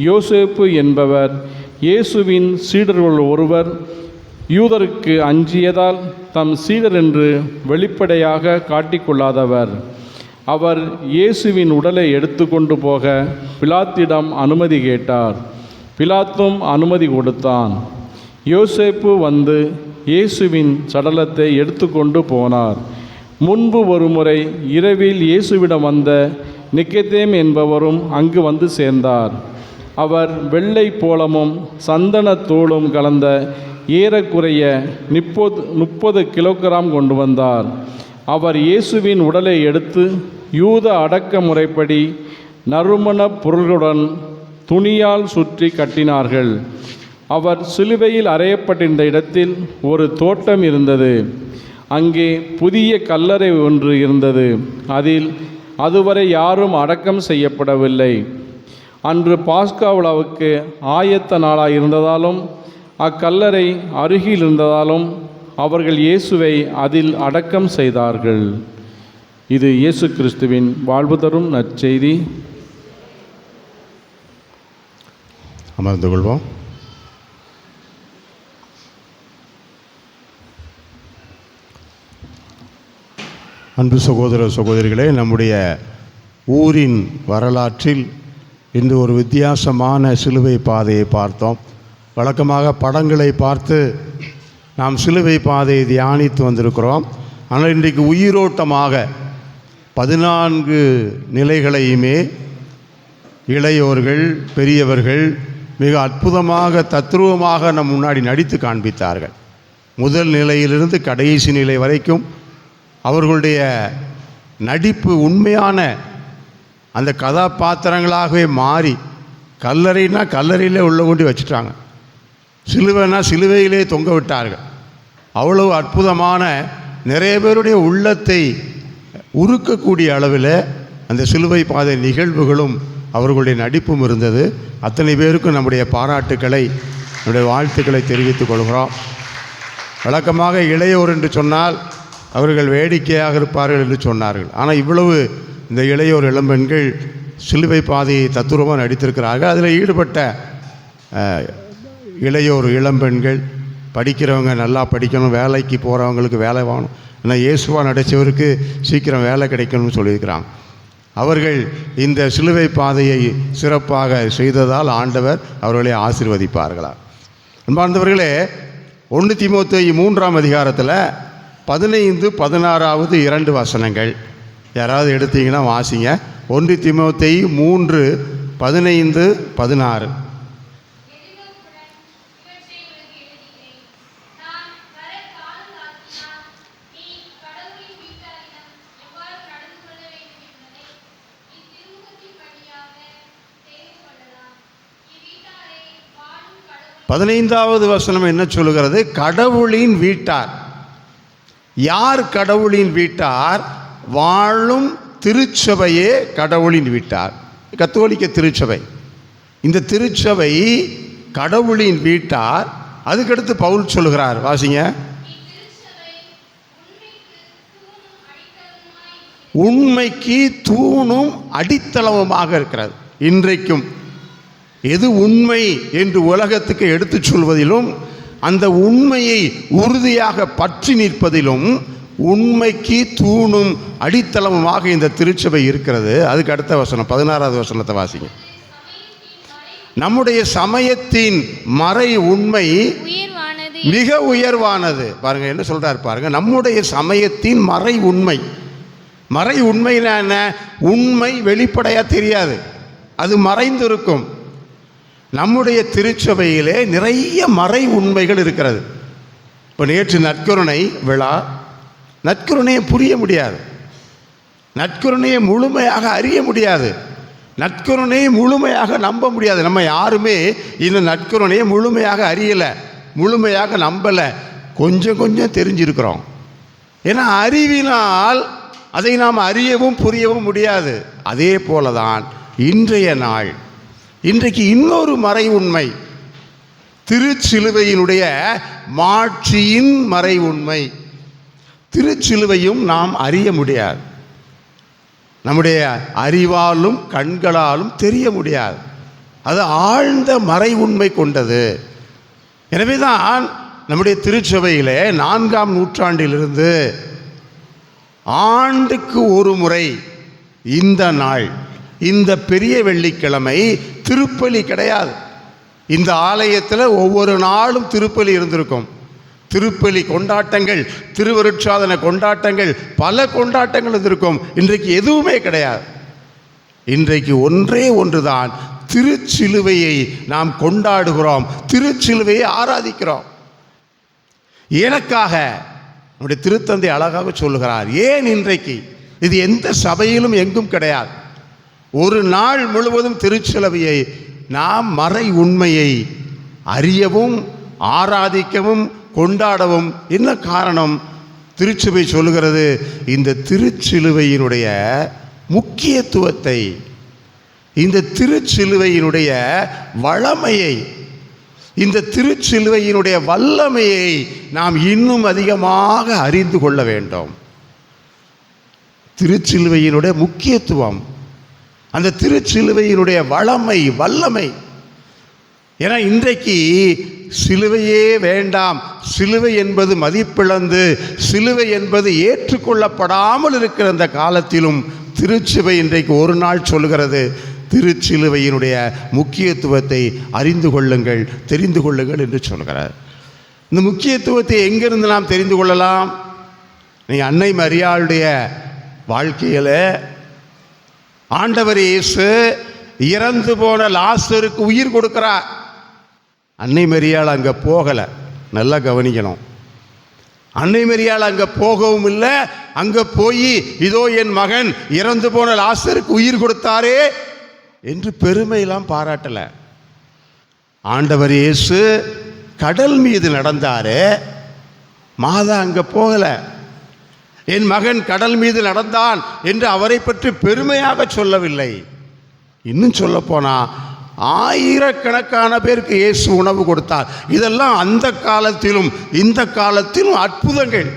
யோசேப்பு என்பவர் இயேசுவின் சீடர்கள் ஒருவர். யூதருக்கு அஞ்சியதால் தம் சீடர் என்று வெளிப்படையாக காட்டிக்கொள்ளாதவர். அவர் இயேசுவின் உடலை எடுத்து கொண்டு போக பிலாத்திடம் அனுமதி கேட்டார். பிலாத்தும் அனுமதி கொடுத்தான். யோசேப்பு வந்து இயேசுவின் சடலத்தை எடுத்து கொண்டு போனார். முன்பு ஒருமுறை இரவில் இயேசுவிடம் வந்த நிக்கதேம் என்பவரும் அங்கு வந்து சேர்ந்தார். அவர் வெள்ளை போளமும் சந்தனத்தூளும் கலந்த ஏறக்குறைய 30 கிலோகிராம் கொண்டு வந்தார். அவர் இயேசுவின் உடலை எடுத்து யூத அடக்க முறைப்படி நறுமணப் பொருள்களுடன் துணியால் சுற்றி கட்டினார்கள். அவர் சிலுவையில் அறையப்பட்டிருந்த இடத்தில் ஒரு தோட்டம் இருந்தது. அங்கே புதிய கல்லறை ஒன்று இருந்தது. அதில் அதுவரை யாரும் அடக்கம் செய்யப்படவில்லை. அன்று பாஸ்கா விழாவுக்கு ஆயத்த நாளாக இருந்ததாலும் அக்கல்லறை அருகில் இருந்ததாலும் அவர்கள் இயேசுவை அதில் அடக்கம் செய்தார்கள். இது இயேசு கிறிஸ்துவின் வாழ்வு தரும் நற்செய்தி. அமர்ந்து கொள்வோம். அன்பு சகோதர சகோதரிகளே, நம்முடைய ஊரின் வரலாற்றில் இந்த ஒரு வித்தியாசமான சிலுவை பாதையை பார்த்தோம். வழக்கமாக படங்களை பார்த்து நாம் சிலுவை பாதையை தியானித்து வந்திருக்கிறோம். ஆனால் இன்றைக்கு உயிரோட்டமாக 14 நிலைகளையுமே இளையோர்கள் பெரியவர்கள் மிக அற்புதமாக தத்ரூபமாக நம் முன்னாடி நடித்து காண்பித்தார்கள். முதல் நிலையிலிருந்து கடைசி நிலை வரைக்கும் அவர்களுடைய நடிப்பு உண்மையான அந்த கதாபாத்திரங்களாகவே மாறி, கல்லறைனா கல்லறையிலே உள்ள கொண்டு வச்சுட்டாங்க, சிலுவைனா சிலுவையிலே தொங்க விட்டார்கள். அவ்வளவு அற்புதமான நிறைய பேருடைய உள்ளத்தை உருக்கக்கூடிய அளவில் அந்த சிலுவை பாதை நிகழ்வுகளும் அவர்களுடைய நடிப்பும் இருந்தது. அத்தனை பேருக்கும் நம்முடைய பாராட்டுக்களை, நம்முடைய வாழ்த்துக்களை தெரிவித்துக் கொள்கிறோம். வழக்கமாக இளையோர் என்று சொன்னால் அவர்கள் வேடிக்கையாக இருப்பார்கள் என்று சொன்னார்கள். ஆனால் இவ்வளவு இந்த இளையோர் இளம்பெண்கள் சிலுவை பாதையை தத்துரமாக நடித்திருக்கிறார்கள். அதில் ஈடுபட்ட இளையோர் இளம்பெண்கள் படிக்கிறவங்க நல்லா படிக்கணும், வேலைக்கு போகிறவங்களுக்கு வேலை வாங்கணும், ஏன்னா இயேசுவா நடித்தவருக்கு சீக்கிரம் வேலை கிடைக்கணும்னு சொல்லியிருக்கிறாங்க. அவர்கள் இந்த சிலுவை பாதையை சிறப்பாக செய்ததால் ஆண்டவர் அவர்களை ஆசீர்வதிப்பார்களா. அன்பார்ந்தவர்களே, 1 தீமோத்தேயு 3ஆம் அதிகாரத்தில் 15, 16 2 வசனங்கள் யாராவது எடுத்தீங்கன்னா வாசிங்க. 1 தீமோத்தேயு 3, 15, 16. பதினைந்தாவது வசனம் என்ன சொல்லுகிறது? கடவுளின் வீட்டார். யார் கடவுளின் வீட்டார்? வாழும் திருச்சபையே கடவுளின் வீட்டார். கத்தோலிக்க திருச்சபை. இந்த திருச்சபை கடவுளின் வீட்டார். அதுக்கடுத்து பவுல் சொல்லுகிறார், வாசிங்க. உண்மைக்கு தூணும் அடித்தளமுமாக இருக்கிறது. இன்றைக்கும் எது உண்மை என்று உலகத்துக்கு எடுத்து சொல்வதிலும், அந்த உண்மையை உறுதியாக பற்றி நிற்பதிலும் உண்மைக்கு தூணும் அடித்தளமுமாக இந்த திருச்சபை இருக்கிறது. அதுக்கு அடுத்த வசனம் 16வது வசனத்தை வாசிங்க. நம்முடைய சமயத்தின் மறை உண்மை மிக உயர்வானது. பாருங்க என்ன சொல்றார் பாருங்க. நம்முடைய சமயத்தின் மறை உண்மை. மறை உண்மைனா என்ன? உண்மை வெளிப்படையாக தெரியாது, அது மறைந்திருக்கும். நம்முடைய திருச்சபையிலே நிறைய மறை உண்மைகள் இருக்கிறது. இப்போ நேற்று நற்கருணை விழா. நற்கருணையை புரிய முடியாது, நற்கருணையை முழுமையாக அறிய முடியாது, நற்கருணையை முழுமையாக நம்ப முடியாது. நம்ம யாருமே இந்த நற்கருணையை முழுமையாக அறியலை, முழுமையாக நம்பலை, கொஞ்சம் கொஞ்சம் தெரிஞ்சிருக்கிறோம். ஏன்னா அறிவினால் அதை நாம் அறியவும் புரியவும் முடியாது. அதே போல தான் இன்றைய நாள். இன்றைக்கு இன்னொரு மறை உண்மை, திருச்சிலுவையினுடைய மாட்சியின் மறை உண்மை. திருச்சிலுவையும் நாம் அறிய முடியாது, நம்முடைய அறிவாலும் கண்களாலும் தெரிய முடியாது. அது ஆழ்ந்த மறை உண்மை கொண்டது. எனவே தான் நம்முடைய திருச்சபையிலே 4ஆம் நூற்றாண்டிலிருந்து ஆண்டுக்கு ஒரு முறை இந்த நாள், இந்த பெரிய வெள்ளிக்கிழமை திருப்பலி கிடையாது. இந்த ஆலயத்தில் ஒவ்வொரு நாளும் திருப்பலி இருந்திருக்கும். திருப்பலி கொண்டாட்டங்கள், திருவருட்சாதன கொண்டாட்டங்கள், பல கொண்டாட்டங்கள் இருந்திருக்கும். இன்றைக்கு எதுவுமே கிடையாது. இன்றைக்கு ஒன்றே ஒன்றுதான், திருச்சிலுவையை நாம் கொண்டாடுகிறோம், திருச்சிலுவையை ஆராதிக்கிறோம். எனக்காக நம்முடைய திருத்தந்தை அழகாக சொல்லுகிறார். ஏன் இன்றைக்கு? இது எந்த சபையிலும் எங்கும் கிடையாது. ஒரு நாள் முழுவதும் திருச்சிலுவையை நாம் மறை உண்மையை அறியவும் ஆராதிக்கவும் கொண்டாடவும். என்ன காரணம்? திருச்சபை சொல்லுகிறது, இந்த திருச்சிலுவையினுடைய முக்கியத்துவத்தை, இந்த திருச்சிலுவையினுடைய வளமையை, இந்த திருச்சிலுவையினுடைய வல்லமையை நாம் இன்னும் அதிகமாக அறிந்து கொள்ள வேண்டும். திருச்சிலுவையினுடைய முக்கியத்துவம், அந்த திருச்சிலுவையினுடைய வல்லமை. ஏன்னா இன்றைக்கு சிலுவையே வேண்டாம், சிலுவை என்பது மதிப்பிழந்து, சிலுவை என்பது ஏற்றுக்கொள்ளப்படாமல் இருக்கிற அந்த காலத்திலும் திருச்சபை இன்றைக்கு ஒரு நாள் சொல்கிறது, திருச்சிலுவையினுடைய முக்கியத்துவத்தை அறிந்து கொள்ளுங்கள், தெரிந்து கொள்ளுங்கள் என்று சொல்கிறார். இந்த முக்கியத்துவத்தை எங்கிருந்து நாம் தெரிந்து கொள்ளலாம்? நீங்கள் அன்னை மரியாளுடைய வாழ்க்கையில் ஆண்டவர் இயேசு இறந்து போன லாசருக்கு உயிர் கொடுக்கிறார். அன்னை மரியாள் அங்கே போகலை, நல்லா கவனிக்கணும். அன்னை மரியாள் அங்கே போகவும் இல்லை, அங்கே போய் இதோ என் மகன் இறந்து போன லாசருக்கு உயிர் கொடுத்தாரே என்று பெருமையெல்லாம் பாராட்டலை. ஆண்டவர் இயேசு கடல் மீது நடந்தாரே, மாதா அங்கே போகலை. என் மகன் கடல் மீது நடந்தான் என்று அவரை பற்றி பெருமையாக சொல்லவில்லை. இன்னும் சொல்லப்போனா ஆயிரக்கணக்கான பேருக்கு இயேசு உணவு கொடுத்தார். இதெல்லாம் அந்த காலத்திலும் இந்த காலத்திலும் அற்புதங்கள்,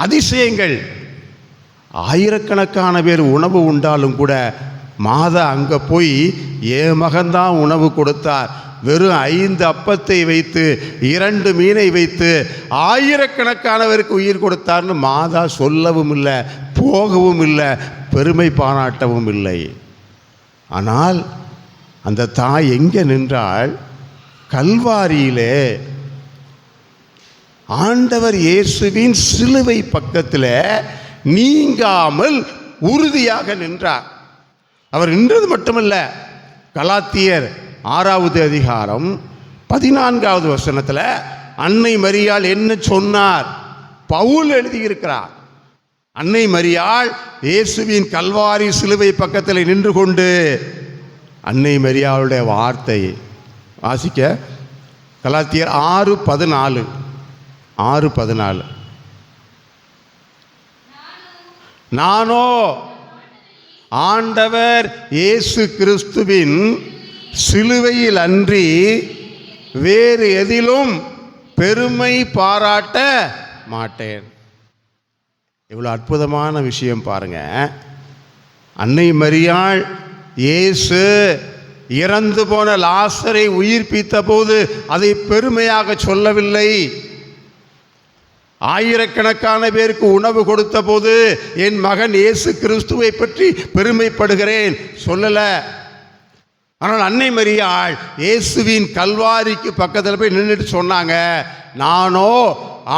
அதிசயங்கள். ஆயிரக்கணக்கான பேர் உணவு உண்டாலும் கூட மாதா அங்கே போய் என் மகன்தான் உணவு கொடுத்தார், வெறும் 5 அப்பத்தை வைத்து 2 மீனை வைத்து ஆயிரக்கணக்கானவருக்கு உயிர் கொடுத்தார்னு மாதா சொல்லவும் இல்லை, போகவும் இல்லை, பெருமை பாராட்டவும் இல்லை. ஆனால் அந்த தாய் எங்கே நின்றாள்? கல்வாரியிலே ஆண்டவர் இயேசுவின் சிலுவை பக்கத்தில் நீங்காமல் உறுதியாக நின்றார். அவர் நின்றது மட்டுமல்ல, கலாத்தியர் 6வது அதிகாரம் 14வது வசனத்தில் அன்னை மரியாள் என்ன சொன்னார்? பவுல் எழுதியிருக்கிறார். அன்னை மரியாள் இயேசுவின் கல்வாரி சிலுவை பக்கத்தில் நின்று கொண்டு அன்னை மரியாளுடைய வார்த்தை வாசிக்க, கலாத்தியர் 6:14. நானோ ஆண்டவர் இயேசு கிறிஸ்துவின் சிலுவையில் அன்றி வேறு எதிலும் பெருமை பாராட்ட மாட்டேன். இவ்வளோ அற்புதமான விஷயம் பாருங்க. அன்னை மரியாள் இயேசு இறந்து போன லாசரை உயிர்ப்பித்த போது அதை பெருமையாக சொல்லவில்லை. ஆயிரக்கணக்கான பேருக்கு உணவு கொடுத்த போது என் மகன் இயேசு கிறிஸ்துவை பற்றி பெருமைப்படுகிறேன் சொல்லல. ஆனால் அன்னை மரியாள் இயேசுவின் கல்வாரிக்கு பக்கத்தில் போய் நின்றுட்டு சொன்னாங்க, நானோ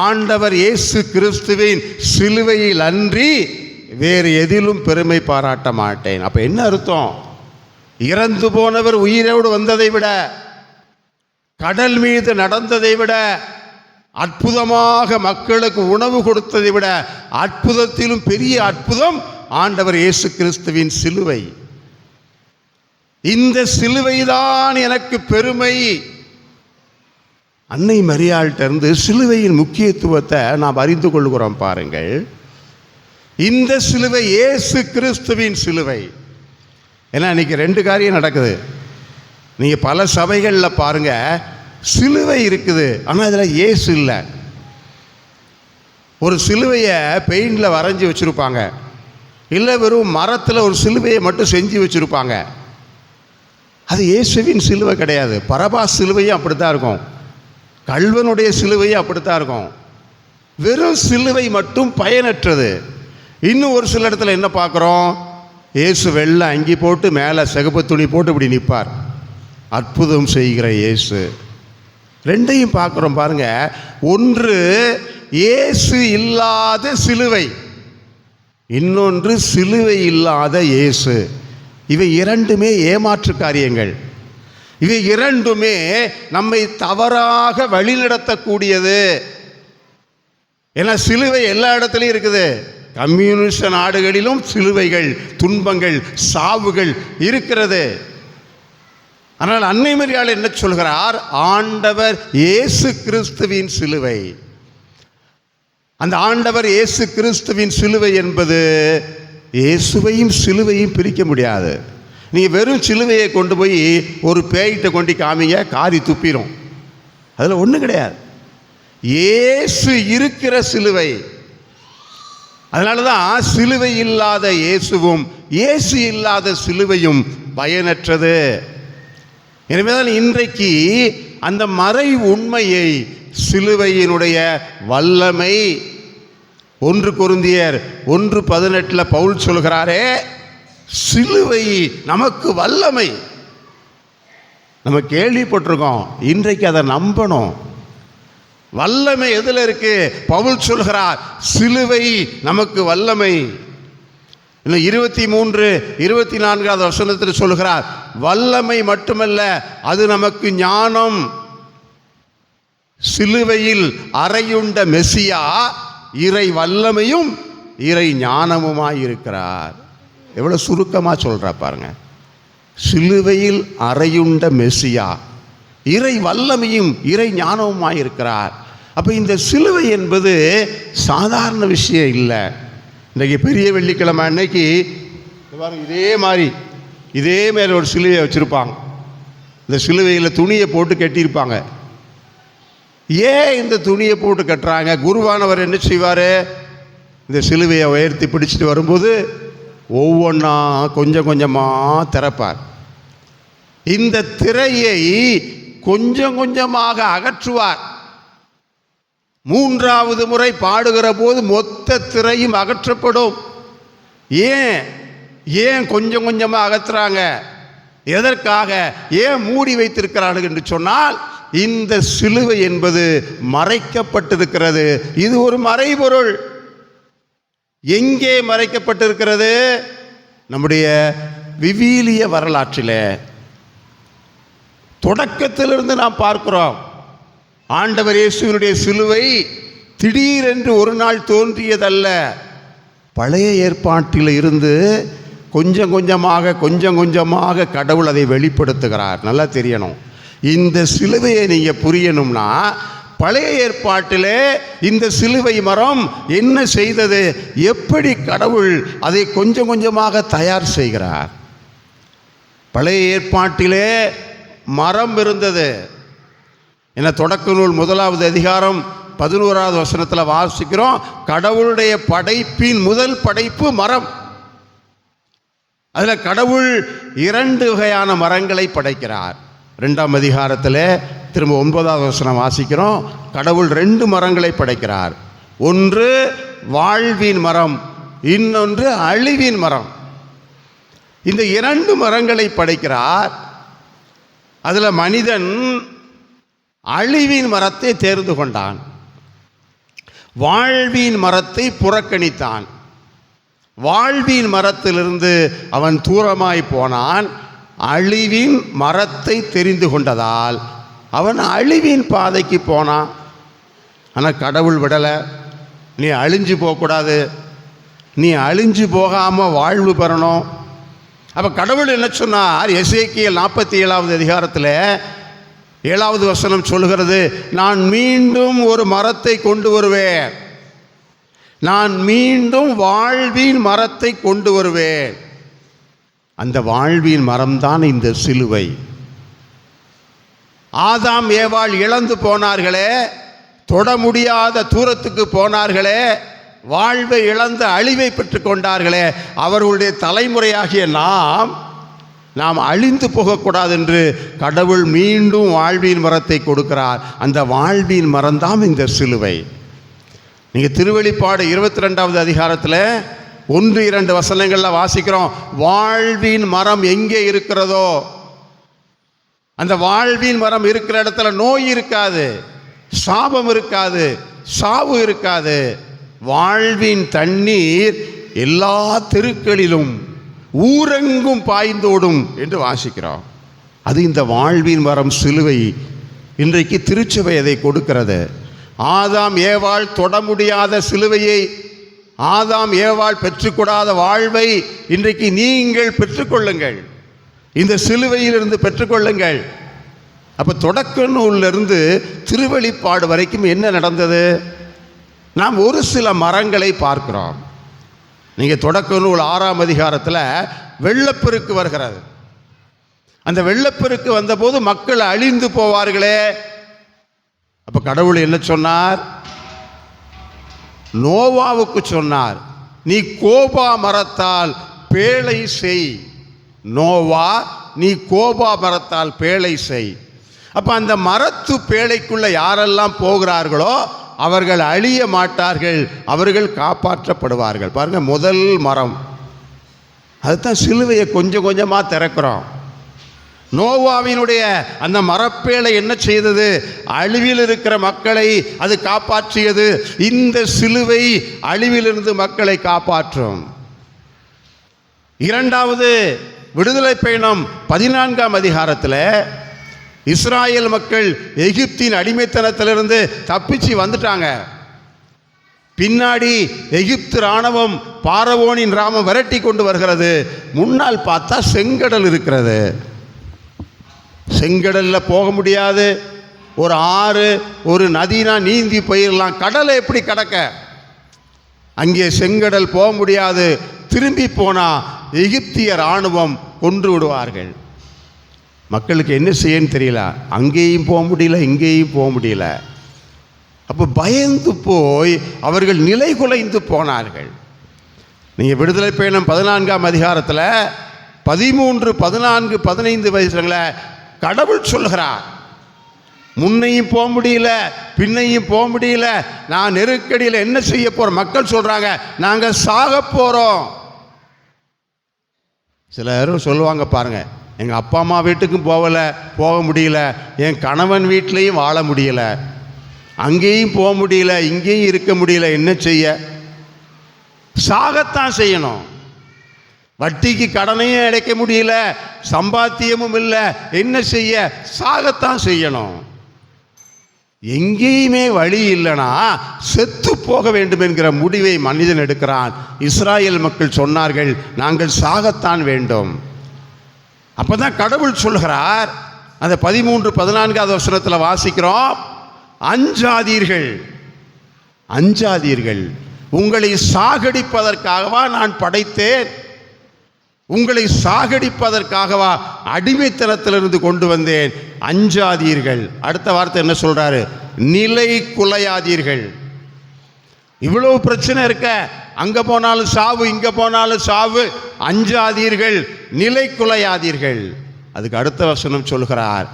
ஆண்டவர் இயேசு கிறிஸ்துவின் சிலுவையில் அன்றி வேறு எதிலும் பெருமை பாராட்ட மாட்டேன். அப்ப என்ன அர்த்தம்? இறந்து போனவர் உயிரோடு வந்ததை விட, கடல் மீது நடந்ததை விட, அற்புதமாக மக்களுக்கு உணவு கொடுத்ததை விட அற்புதத்திலும் பெரிய அற்புதம் ஆண்டவர் இயேசு கிறிஸ்துவின் சிலுவை. இந்த சிலுவைதான் எனக்கு பெருமை. அன்னை மரியாள்கிட்ட இருந்து சிலுவையின் முக்கியத்துவத்தை நாம் அறிந்து கொள்கிறோம். பாருங்கள், இந்த சிலுவை இயேசு கிறிஸ்துவின் சிலுவை. ஏன்னா இன்னைக்கு ரெண்டு காரியம் நடக்குது. நீங்கள் பல சபைகளில் பாருங்க, சிலுவை இருக்குது, ஆனால் இதில் இயேசு இல்லை. ஒரு சிலுவையை பெயிண்டில் வரைஞ்சி வச்சுருப்பாங்க, இல்லை வெறும் மரத்தில் ஒரு சிலுவையை மட்டும் செஞ்சு வச்சுருப்பாங்க. அது இயேசுவின் சிலுவை கிடையாது. பரபாஸ் சிலுவையும் அப்படித்தான் இருக்கும், கல்வனுடைய சிலுவையும் அப்படித்தான் இருக்கும். வெறும் சிலுவை மட்டும் பயனற்றது. இன்னும் ஒரு சில இடத்துல என்ன பார்க்குறோம்? இயேசு வெள்ளை அங்கி போட்டு மேலே சிகப்பு துணி போட்டு இப்படி நிற்பார், அற்புதம் செய்கிற இயேசு. ரெண்டையும் பார்க்குறோம் பாருங்க. ஒன்று இயேசு இல்லாத சிலுவை, இன்னொன்று சிலுவை இல்லாத இயேசு. இவை இரண்டுமே ஏமாற்று காரியங்கள். இவை இரண்டுமே நம்மை தவறாக வழிநடத்தக்கூடியது. ஏன்னா சிலுவை எல்லா இடத்துலையும் இருக்குது. கம்யூனிஸ்ட் நாடுகளிலும் சிலுவைகள், துன்பங்கள், சாவுகள் இருக்கிறது. ஆனால் அன்னை மரியாள் என்ன சொல்கிறார்? ஆண்டவர் இயேசு கிறிஸ்துவின் சிலுவை. அந்த ஆண்டவர் இயேசு கிறிஸ்துவின் சிலுவை என்பது இயேசுவையும் சிலுவையும் பிரிக்க முடியாது. நீங்கள் வெறும் சிலுவையை கொண்டு போய் ஒரு பேய்கிட்ட கொண்டு காமிங்க, காரி துப்பிடும். அதில் ஒன்றும் கிடையாது. இயேசு இருக்கிற சிலுவை. அதனால தான் சிலுவை இல்லாத இயேசுவும் இயேசு இல்லாத சிலுவையும் பயனற்றது. எனவே தான் இன்றைக்கு அந்த மறை உண்மையை, சிலுவையினுடைய வல்லமை, 1 கொரிந்தியர் 1:18 பவுல் சொல்கிறாரே, சிலுவை நமக்கு வல்லமை. நம்ம கேள்விப்பட்டிருக்கோம், இன்றைக்கு அதை நம்பணும். வல்லமை எதில் இருக்கு? பவுல் சொல்கிறார், சிலுவை நமக்கு வல்லமை. இன்னும் 23-24 வசனத்தில் சொல்கிறார், வல்லமை மட்டுமல்ல, அது நமக்கு ஞானம். சிலுவையில் அறையுண்ட மெசியா இறை வல்லமையும் இறை ஞானமுமாய் இருக்கிறார். எவ்வளவு சுருக்கமாக சொல்றா பாருங்க. சிலுவையில் அறையுண்ட மெசியா இறை வல்லமையும் இறை ஞானமுமாய் இருக்கிறார். அப்போ இந்த சிலுவை என்பது சாதாரண விஷயம் இல்லை. இன்றைக்கி பெரிய வெள்ளிக்கிழமை அன்னைக்கு இதே மாதிரி ஒரு சிலுவையை வச்சுருப்பாங்க. இந்த சிலுவையில் துணியை போட்டு கட்டியிருப்பாங்க. ஏன் இந்த துணியை போட்டு கட்டுறாங்க? குருவானவர் என்ன செய்வார்? இந்த சிலுவையை உயர்த்தி பிடிச்சிட்டு வரும்போது ஒவ்வொன்றா கொஞ்சம் கொஞ்சமாக திறப்பார். இந்த திரையை கொஞ்சம் கொஞ்சமாக அகற்றுவார். 3வது முறை பாடுகிற போது மொத்த திரையும் அகற்றப்படும். ஏன் கொஞ்சம் கொஞ்சமாக அகற்றுறாங்க? எதற்காக? ஏன் மூடி வைத்திருக்கிறார்கள் என்று சொன்னால், இந்த சிலுவை என்பது மறைக்கப்பட்டிருக்கிறது. இது ஒரு மறைபொருள். எங்கே மறைக்கப்பட்டிருக்கிறது? நம்முடைய விவிலிய வரலாற்றில் தொடக்கத்திலிருந்து நாம் பார்க்கிறோம். ஆண்டவர் இயேசுவினுடைய சிலுவை திடீரென்று ஒரு நாள் தோன்றியதல்ல. பழைய ஏற்பாட்டில் இருந்து கொஞ்சம் கொஞ்சமாக கடவுள் அதை வெளிப்படுத்துகிறார். நல்லா தெரியணும். இந்த சிலுவையை நீங்கள் புரியணும்னா, பழைய ஏற்பாட்டிலே இந்த சிலுவை மரம் என்ன செய்தது, எப்படி கடவுள் அதை கொஞ்சம் கொஞ்சமாக தயார் செய்கிறார். பழைய ஏற்பாட்டிலே மரம் இருந்தது. என தொடக்க நூல் 1வது அதிகாரம் 11வது வசனத்தில் வாசிக்கிறோம், கடவுளுடைய படைப்பின் முதல் படைப்பு மரம். அதில் கடவுள் 2 வகையான மரங்களை படைக்கிறார். 2ஆம் அதிகாரத்தில் திரும்ப 9வது வசனம் வாசிக்கிறோம், கடவுள் 2 மரங்களை படைக்கிறார். ஒன்று வாழ்வின் மரம், இன்னொன்று அழிவின் மரம். இந்த 2 மரங்களை படைக்கிறார். அதில் மனிதன் அழிவின் மரத்தை தேர்ந்து கொண்டான், வாழ்வின் மரத்தை புறக்கணித்தான். வாழ்வின் மரத்திலிருந்து அவன் தூரமாய் போனான். அழிவின் மரத்தை தெரிந்து கொண்டதால் அவன் அழிவின் பாதைக்கு போனான். ஆனால் கடவுள் விடலை. நீ அழிஞ்சு போகக்கூடாது, நீ அழிஞ்சு போகாமல் வாழ்வு பெறணும். அப்போ கடவுள் என்ன சொன்னார்? எசேக்கியேல் 47வது அதிகாரத்தில் 7வது வசனம் சொல்கிறது, நான் மீண்டும் ஒரு மரத்தை கொண்டு வருவேன், நான் மீண்டும் வாழ்வின் மரத்தை கொண்டு வருவேன். அந்த வாழ்வின் மரம்தான் இந்த சிலுவை. ஆதாம் ஏவாள் இழந்து போனார்களே, தொட முடியாத தூரத்துக்கு போனார்களே, வாழ்வை இழந்த அழிவை பெற்றுக் கொண்டார்களே, அவர்களுடைய தலைமுறையாகிய நாம் அழிந்து போகக்கூடாது என்று கடவுள் மீண்டும் வாழ்வின் மரத்தை கொடுக்கிறார். அந்த வாழ்வின் மரம்தான் இந்த சிலுவை. நீங்கள் திருவெளிப்பாடு 22வது அதிகாரத்தில் 1-2 வசனங்களில் வாசிக்கிறோம், வாழ்வின் மரம் எங்கே இருக்கிறதோ அந்த வாழ்வின் மரம் இருக்கிற இடத்துல நோய் இருக்காது, சாபம் இருக்காது, சாவு இருக்காது. வாழ்வின் தண்ணீர் எல்லா தெருக்களிலும் ஊரெங்கும் பாய்ந்தோடும் என்று வாசிக்கிறோம். அது இந்த வாழ்வின் மரம் சிலுவை. இன்றைக்கு திருச்சபை அதை கொடுக்கிறது. ஆதாம் ஏவாள் தொட முடியாத சிலுவையை, ஆதாம் ஏவாள் பெற்றுக்கூடாத வாழ்வை இன்றைக்கு நீங்கள் பெற்றுக்கொள்ளுங்கள். இந்த சிலுவையிலிருந்து பெற்றுக்கொள்ளுங்கள். அப்போ தொடக்க நூலிலிருந்து திருவெளிப்பாடு வரைக்கும் என்ன நடந்தது? நாம் ஒரு சில மரங்களை பார்க்கிறோம். நீங்கள் தொடக்க நூல் 6ஆம் அதிகாரத்தில் வெள்ளப்பெருக்கு வருகிறது. அந்த வெள்ளப்பெருக்கு வந்தபோது மக்கள் அழிந்து போவார்களே. அப்போ கடவுள் என்ன சொன்னார்? நோவாவுக்கு சொன்னார், நீ கோபா மரத்தால் பேழை செய். நோவா, நீ கோபா மரத்தால் பேழை செய். அப்போ அந்த மரத்து பேழைக்குள்ள யாரெல்லாம் போகிறார்களோ அவர்கள் அழிய மாட்டார்கள், அவர்கள் காப்பாற்றப்படுவார்கள். பாருங்கள், முதல் மரம் அதுதான் சிலுவையை கொஞ்சம் கொஞ்சமாக திறக்கிறோம். நோவாவினுடைய அந்த மரப்பேழை என்ன செய்தது? அழிவில் இருக்கிற மக்களை அது காப்பாற்றியது. இந்த சிலுவை அழிவிலிருந்து மக்களை காப்பாற்றும். 2வது விடுதலை பயணம் 14ஆம் அதிகாரத்தில் இஸ்ராயேல் மக்கள் எகிப்தின் அடிமைத்தனத்திலிருந்து தப்பிச்சு வந்துட்டாங்க. பின்னாடி எகிப்து இராணுவம் பார்வோனின் ராமம் விரட்டி கொண்டு வருகிறது. முன்னால் பார்த்தா செங்கடல் இருக்கிறது. செங்கடலில் போக முடியாது. ஒரு ஆறு, ஒரு நதினா நீந்தி போயிடலாம். கடலை எப்படி கடக்க? அங்கே செங்கடல் போக முடியாது. திரும்பி போனால் எகிப்திய இராணுவம் கொன்று விடுவார்கள். மக்களுக்கு என்ன செய்யன்னு தெரியல. அங்கேயும் போக முடியல, இங்கேயும் போக முடியல. அப்போ பயந்து போய் அவர்கள் நிலை குலைந்து போனார்கள். நீங்கள் விடுதலை பயணம் 14ஆம் அதிகாரத்தில் 13, 14, 15 வயசுல கடவுள் சொல்கிறார், முன்னையும் போக முடியல, பின்னையும் போக முடியல, நான் நெருக்கடியில் என்ன செய்ய போகிறோம்? மக்கள் சொல்கிறாங்க, நாங்கள் சாக போகிறோம். சிலரும் சொல்லுவாங்க, பாருங்கள், எங்கள் அப்பா அம்மா வீட்டுக்கும் போக முடியல, என் கணவன் வீட்லேயும் வாழ முடியலை, அங்கேயும் போக முடியல, இங்கேயும் இருக்க முடியல, என்ன செய்ய? சாகத்தான் செய்யணும். வட்டிக்கு கடனையும் அடைக்க முடியல, சம்பாத்தியமும் இல்லை, என்ன செய்ய? சாகத்தான் செய்யணும். எங்கேயுமே வழி இல்லைனா செத்து போக வேண்டும் என்கிற முடிவை மனிதன் எடுக்கிறான். இஸ்ராயேல் மக்கள் சொன்னார்கள், நாங்கள் சாகத்தான் வேண்டும். அப்பதான் கடவுள் சொல்கிறார், அந்த 13, 14வது வசனத்தில் வாசிக்கிறோம், அஞ்சாதீர்கள், அஞ்சாதீர்கள், உங்களை சாகடிப்பதற்காகவா நான் படைத்தேன்? உங்களை சாகடிப்பதற்காகவா அடிமைத்தனத்திலிருந்து கொண்டு வந்தேன், அஞ்சாதீர்கள். அடுத்த வார்த்தை என்ன சொல்றாரு? நிலை குலையாதீர்கள். இவ்வளவு பிரச்சனை இருக்க, அங்க போனாலும் சாவு, இங்க போனாலும் சாவு, அஞ்சாதீர்கள், நிலை குலையாதீர்கள். அதுக்கு அடுத்த வசனம் சொல்கிறார்,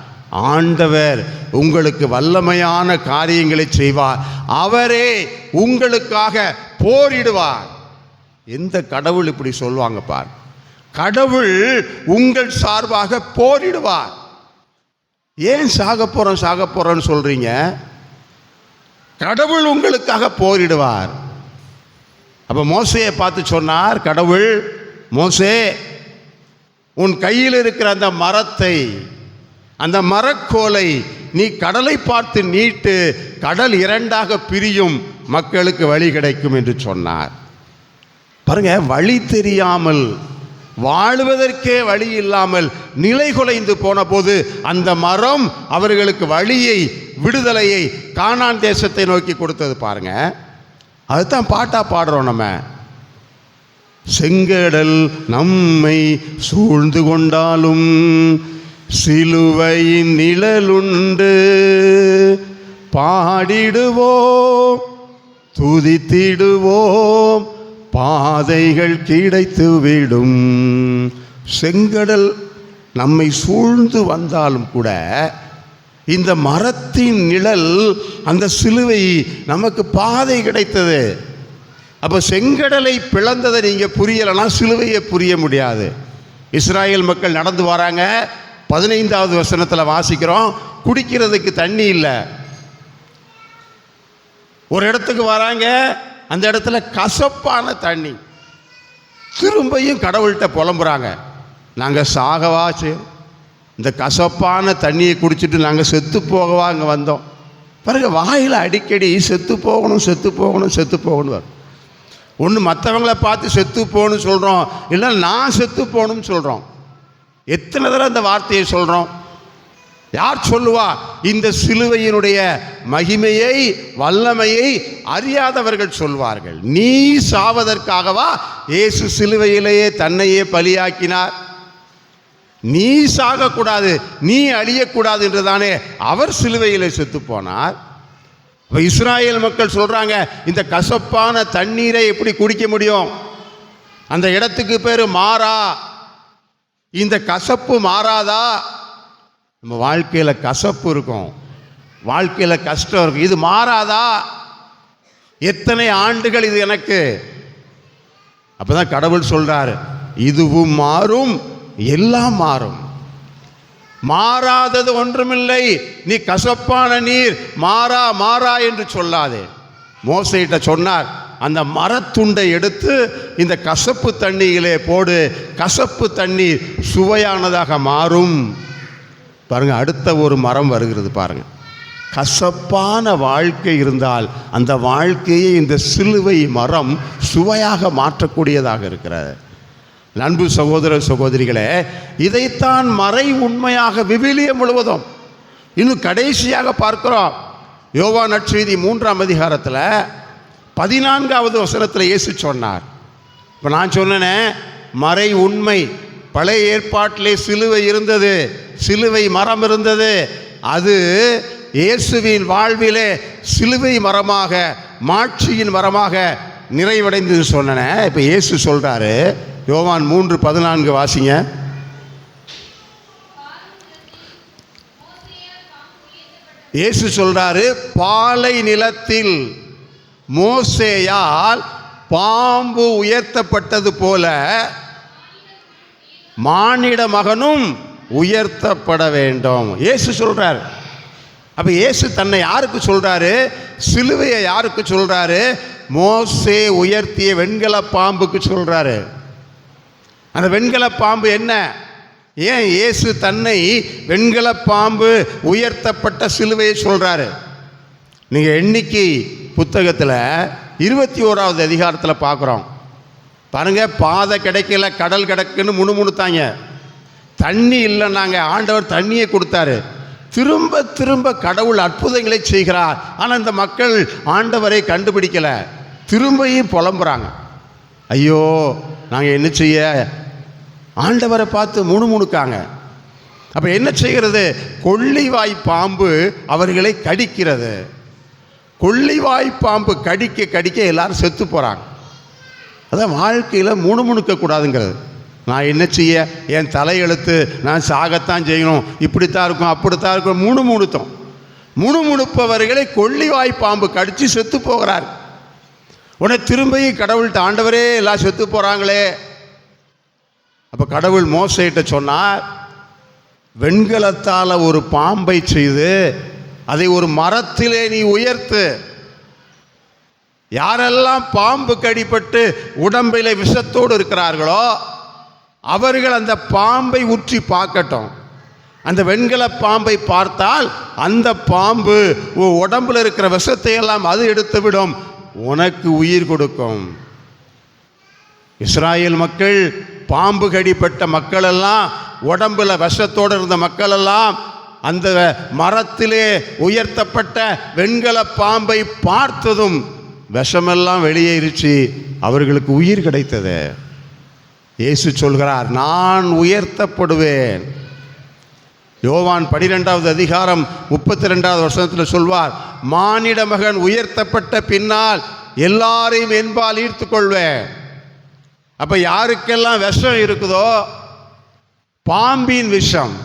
ஆண்டவர் உங்களுக்கு வல்லமையான காரியங்களை செய்வார், அவரே உங்களுக்காக போரிடுவார். எந்த கடவுள் இப்படி சொல்லுவாங்க பார்? கடவுள் உங்கள் சார்பாக போரிடுவார். ஏன் சாக போறோம்னு சொல்றீங்க? கடவுள் உங்களுக்காக போரிடுவார். அப்ப மோசேயை பார்த்து சொன்னார் கடவுள், மோசே உன் கையில் இருக்கிற அந்த மரத்தை, அந்த மரக்கோலை நீ கடலை பார்த்து நீட்டு, கடல் இரண்டாக பிரியும், மக்களுக்கு வழி கிடைக்கும் என்று சொன்னார். பாருங்க, வழி தெரியாமல், வாழ்வதற்கே வழி இல்லாமல் நிலை குலைந்து போன போது அந்த மரம் அவர்களுக்கு வழியை, விடுதலையை, கானான் தேசத்தை நோக்கி கொடுத்தது. பாருங்க, அதுதான் பாட்டா பாடுறோம் நம்ம. செங்கடல் நம்மை சூழ்ந்து கொண்டாலும் சிலுவையின் நிழலுண்டு, பாடிடுவோம் துதித்திடுவோம், பாதைகள் கிடைத்துவிடும். செங்கடல் நம்மை சூழ்ந்து வந்தாலும் கூட இந்த மரத்தின் நிழல், அந்த சிலுவை நமக்கு பாதை கிடைத்தது. அப்போ செங்கடலை பிளந்ததை நீங்கள் புரியலைன்னா சிலுவையை புரிய முடியாது. இஸ்ராயேல் மக்கள் நடந்து வராங்க, 15வது வசனத்தில் வாசிக்கிறோம், குடிக்கிறதுக்கு தண்ணி இல்லை. ஒரு இடத்துக்கு வராங்க, அந்த இடத்துல கசப்பான தண்ணி. திரும்பியும் கடவுள்கிட்ட புலம்புறாங்க, நாங்கள் சாகவாச்சு, இந்த கசப்பான தண்ணியை குடிச்சிட்டு நாங்கள் செத்து போகவா இங்கே வந்தோம். பாருங்க, வாயில் அடிக்கடி செத்து போகணும் செத்து போகணும் செத்து போகணும் வரும். ஒன்று மற்றவங்கள பார்த்து செத்து போகணும்னு சொல்கிறோம், இல்லை நான் செத்து போகணும்னு சொல்கிறோம். எத்தனை தடவை அந்த வார்த்தையை சொல்கிறோம்? யார் சொல்லுவா? இந்த சிலுவையினுடைய மகிமையை, வல்லமையை அறியாதவர்கள் சொல்வார்கள். நீ சாவதற்காகவா இயேசு சிலுவையிலேயே தன்னையே பலியாக்கினார்? நீ சாகக்கூடாது, நீ அழியக்கூடாது என்றுதானே அவர் சிலுவையிலே செத்து போனார். இஸ்ராயேல் மக்கள் சொல்றாங்க, இந்த கசப்பான தண்ணீரை எப்படி குடிக்க முடியும்? அந்த இடத்துக்கு பேரு மாறா. இந்த கசப்பு மாறாதா? நம்ம வாழ்க்கையில கசப்பு இருக்கும், வாழ்க்கையில கஷ்டம் இருக்கும், இது மாறாதா? எத்தனை ஆண்டுகள் இது எனக்கு. அப்பதான் கடவுள் சொல்றாரு, இதுவும் மாறும், எல்லாம் மாறும். மாறாதது ஒன்றுமில்லை. நீ கசப்பான நீர் மாறா மாறா என்று சொல்லாதே. மோசேயிட்ட சொன்னார், அந்த மரத்துண்டை எடுத்து இந்த கசப்பு தண்ணியிலே போடு, கசப்பு தண்ணீர் சுவையானதாக மாறும். பாருங்க, அடுத்த ஒரு மரம் வருகிறது பாருங்க. கசப்பான வாழ்க்கை இருந்தால் அந்த வாழ்க்கையை இந்த சிலுவை மரம் சுவையாக மாற்றக்கூடியதாக இருக்கிறது. அன்பு சகோதர சகோதரிகளே, இதைத்தான் மறை உண்மையாக விவிலியம் முழுவதும் இன்னும் கடைசியாக பார்க்கிறோம். யோவான் நற்செய்தி 3ஆம் அதிகாரத்தில் 14வது வசனத்தில் இயேசு சொன்னார். இப்போ நான் சொன்னேனே, மறை உண்மை. பழைய ஏற்பாட்டிலே சிலுவை இருந்தது, சிலுவை மரம் இருந்தது. அது இயேசுவின் வாழ்விலே சிலுவை மரமாக, மாட்சியின் மரமாக நிறைவடைந்தது சொன்னேன். இப்போ இயேசு சொல்றாரு, யோவான் 3:14 வாசிங்க. இயேசு சொல்றாரு, பாலை நிலத்தில் மோசேயால் பாம்பு உயர்த்தப்பட்டது போல மானிட மகனும் உயர்த்தப்பட வேண்டும். இயேசு சொல்றாரு. அப்ப இயேசு தன்னை யாருக்கு சொல்றாரு? சிலுவையை யாருக்கு சொல்றாரு? மோசே உயர்த்திய வெண்கல பாம்புக்கு சொல்றாரு. அந்த வெண்கல பாம்பு என்ன? ஏன் இயேசு தன்னை வெண்கல பாம்பு உயர்த்தப்பட்ட சிலுவையை சொல்றாரு? நீங்க எண்ணிக்கை புத்தகத்தில் 21வது அதிகாரத்தில் பார்க்குறோம் பாருங்க. பாதை கிடைக்கல, கடல் கிடக்குன்னு முணுமுணுத்தாங்க. தண்ணி இல்லைன்னாங்க. ஆண்டவர் தண்ணியை கொடுத்தாரு. திரும்ப திரும்ப கடவுள் அற்புதங்களை செய்கிறார். ஆனால் இந்த மக்கள் ஆண்டவரை ஆண்டவரை பார்த்து முணுமுணுக்காங்க. அப்போ என்ன செய்கிறது? கொள்ளிவாய் பாம்பு அவர்களை கடிக்கிறது. கொள்ளிவாய் பாம்பு கடிக்க கடிக்க எல்லாரும் செத்து போகிறாங்க. அதான் வாழ்க்கையில் முணுமுணுக்கக்கூடாதுங்கிறது. நான் என்ன செய்ய, என் தலையெழுத்து, நான் சாகத்தான் செய்யணும், இப்படித்தான் இருக்கும் அப்படித்தான் இருக்கும், முணுமுணுத்தோம். முணுமுணுப்பவர்களை கொள்ளிவாய் பாம்பு கடித்து செத்து போகிறார். உடனே திரும்பியும் கடவுள்கிட்ட, ஆண்டவரே எல்லாம் செத்து போகிறாங்களே. அப்போ கடவுள் மோசேட்ட சொன்னார், வெண்கலத்தால் ஒரு பாம்பை செய்து அதை ஒரு மரத்திலே நீ உயர்த்து. யாரெல்லாம் பாம்பு கடிப்பட்டு உடம்பிலே விஷத்தோடு இருக்கிறார்களோ அவர்கள் அந்த பாம்பை உற்றி பார்க்கட்டும். அந்த வெண்கல பாம்பை பார்த்தால் அந்த பாம்பு உடம்புல இருக்கிற விஷத்தை எல்லாம் அது எடுத்து விடும், உனக்கு உயிர் கொடுக்கும். இஸ்ராயேல் மக்கள், பாம்பு கடிப்பட்ட மக்கள் எல்லாம், உடம்புல விஷத்தோடு இருந்த மக்கள் எல்லாம் அந்த மரத்திலே உயர்த்தப்பட்ட வெண்கல பாம்பை பார்த்ததும் விஷமெல்லாம் வெளியேறிச்சு, அவர்களுக்கு உயிர் கிடைத்தது. இயேசு சொல்கிறார், நான் உயர்த்தப்படுவேன். யோவான் 12வது அதிகாரம் 32வது வசனத்தில் சொல்வார், மானிட மகன் உயர்த்தப்பட்ட பின்னால் எல்லாரையும் என்பால் ஈர்த்து கொள்வேன். அப்போ யாருக்கெல்லாம் விஷம் இருக்குதோ, பாம்பின் விஷம்.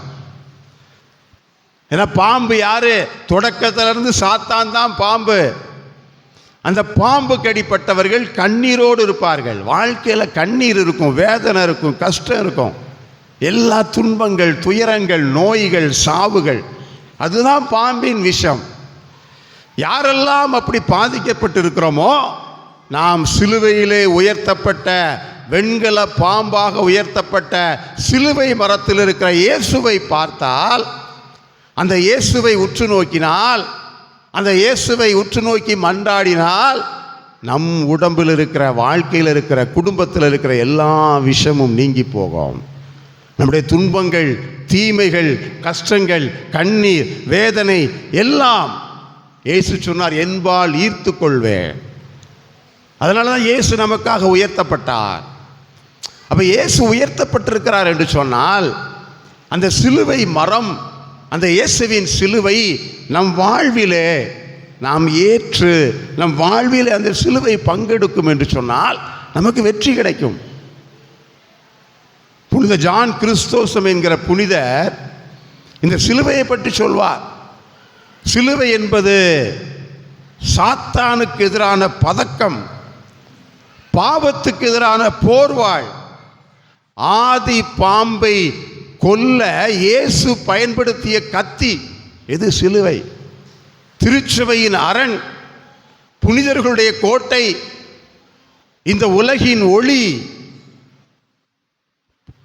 ஏன்னா பாம்பு யாரு? தொடக்கத்திலிருந்து சாத்தான் தான் பாம்பு. அந்த பாம்பு கடிப்பட்டவர்கள் கண்ணீரோடு இருப்பார்கள். வாழ்க்கையில் கண்ணீர் இருக்கும், வேதனை இருக்கும், கஷ்டம் இருக்கும், எல்லா துன்பங்கள், துயரங்கள், நோய்கள், சாவுகள், அதுதான் பாம்பின் விஷம். யாரெல்லாம் அப்படி பாதிக்கப்பட்டிருக்கிறோமோ, நாம் சிலுவையிலே உயர்த்தப்பட்ட வெண்கல பாம்பாக உயர்த்தப்பட்ட சிலுவை மரத்தில் இருக்கிற இயேசுவை பார்த்தால், அந்த இயேசுவை உற்று நோக்கினால், அந்த இயேசுவை உற்று நோக்கி மன்றாடினால், நம் உடம்பில் இருக்கிற, வாழ்க்கையில் இருக்கிற, குடும்பத்தில் இருக்கிற எல்லா விஷமும் நீங்கி போகும். நம்முடைய துன்பங்கள், தீமைகள், கஷ்டங்கள், கண்ணீர், வேதனை எல்லாம் இயேசு சொன்னார், என்பால் ஈர்த்து கொள்வேன். அதனால தான் இயேசு நமக்காக உயர்த்தப்பட்டார். அப்போ இயேசு உயர்த்தப்பட்டிருக்கிறார் என்று சொன்னால், அந்த சிலுவை மரம், அந்த இயேசுவின் சிலுவை நம் வாழ்விலே நாம் ஏற்று நம் வாழ்விலே அந்த சிலுவை பங்கெடுக்கும் என்று சொன்னால் நமக்கு வெற்றி கிடைக்கும். புனித ஜான் கிறிஸ்தோசம் என்கிற புனிதர் இந்த சிலுவையை பற்றி சொல்வார். சிலுவை என்பது சாத்தானுக்கு எதிரான பதக்கம், பாவத்துக்கு எதிரான போர்வாள். ஆதி பாம்பை கொல்ல இயேசு பயன்படுத்திய கத்தி எது? சிலுவை. திருச்சபையின் அரண், புனிதர்களுடைய கோட்டை, இந்த உலகின் ஒளி.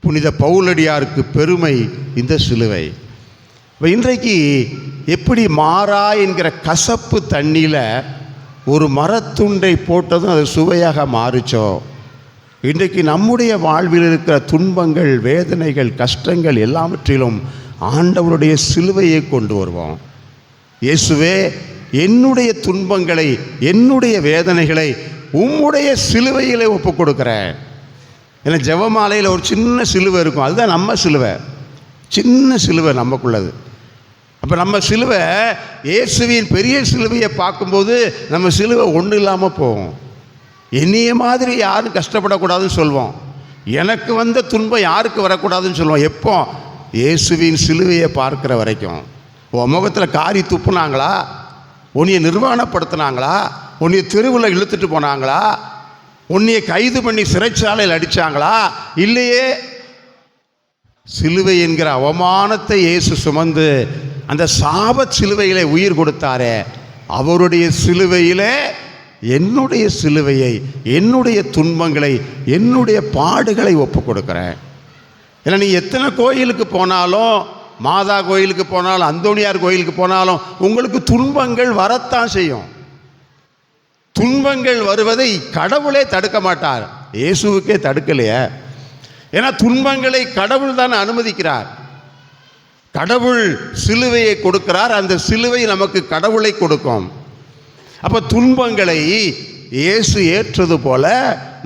புனித பவுலடியாருக்கு பெருமை இந்த சிலுவை. இன்றைக்கு எப்படி மாறா என்கிற கசப்பு தண்ணியில் ஒரு மரத்துண்டை போட்டதும் அது சுவையாக மாறுச்சோ, இன்றைக்கு நம்முடைய வாழ்வில் இருக்கிற துன்பங்கள், வேதனைகள், கஷ்டங்கள் எல்லாவற்றிலும் ஆண்டவருடைய சிலுவையை கொண்டு வருவோம். இயேசுவே, என்னுடைய துன்பங்களை, என்னுடைய வேதனைகளை உம்முடைய சிலுவையிலே ஒப்பு கொடுக்குறேன். ஏன்னா ஜெபமாலையில் ஒரு சின்ன சிலுவை இருக்கும், அதுதான் நம்ம சிலுவை. சின்ன சிலுவை நமக்குள்ளது. அப்போ நம்ம சிலுவை, இயேசுவின் பெரிய சிலுவையை பார்க்கும்போது நம்ம சிலுவை ஒன்றும் இல்லாமல் போகும். என்னைய மாதிரி யாரும் கஷ்டப்படக்கூடாதுன்னு சொல்வோம். எனக்கு வந்த துன்பம் யாருக்கு வரக்கூடாதுன்னு சொல்லுவோம். எப்போ? இயேசுவின் சிலுவையை பார்க்குற வரைக்கும். உன் முகத்தில் காரி துப்புனாங்களா? உன்னைய நிர்வாணப்படுத்தினாங்களா? உன்னைய தெருவில் இழுத்துட்டு போனாங்களா? உன்னைய கைது பண்ணி சிறைச்சாலையில் அடித்தாங்களா? இல்லையே. சிலுவை என்கிற அவமானத்தை இயேசு சுமந்து அந்த சாப சிலுவையிலே உயிர் கொடுத்தாரே, அவருடைய சிலுவையிலே என்னுடைய சிலுவையை, என்னுடைய துன்பங்களை, என்னுடைய பாடுகளை ஒப்பு கொடுக்குறேன். ஏன்னா நீ எத்தனை கோயிலுக்கு போனாலும், மாதா கோயிலுக்கு போனாலும், அந்தோணியார் கோயிலுக்கு போனாலும் உங்களுக்கு துன்பங்கள் வரத்தான் செய்யும். துன்பங்கள் வருவதை கடவுளே தடுக்க மாட்டார், இயேசுவுக்கே தடுக்கலையே. ஏன்னா துன்பங்களை கடவுள் தான் அனுமதிக்கிறார். கடவுள் சிலுவையை கொடுக்கிறார், அந்த சிலுவை நமக்கு கடவுளை கொடுக்கும். அப்போ துன்பங்களை இயேசு ஏற்றது போல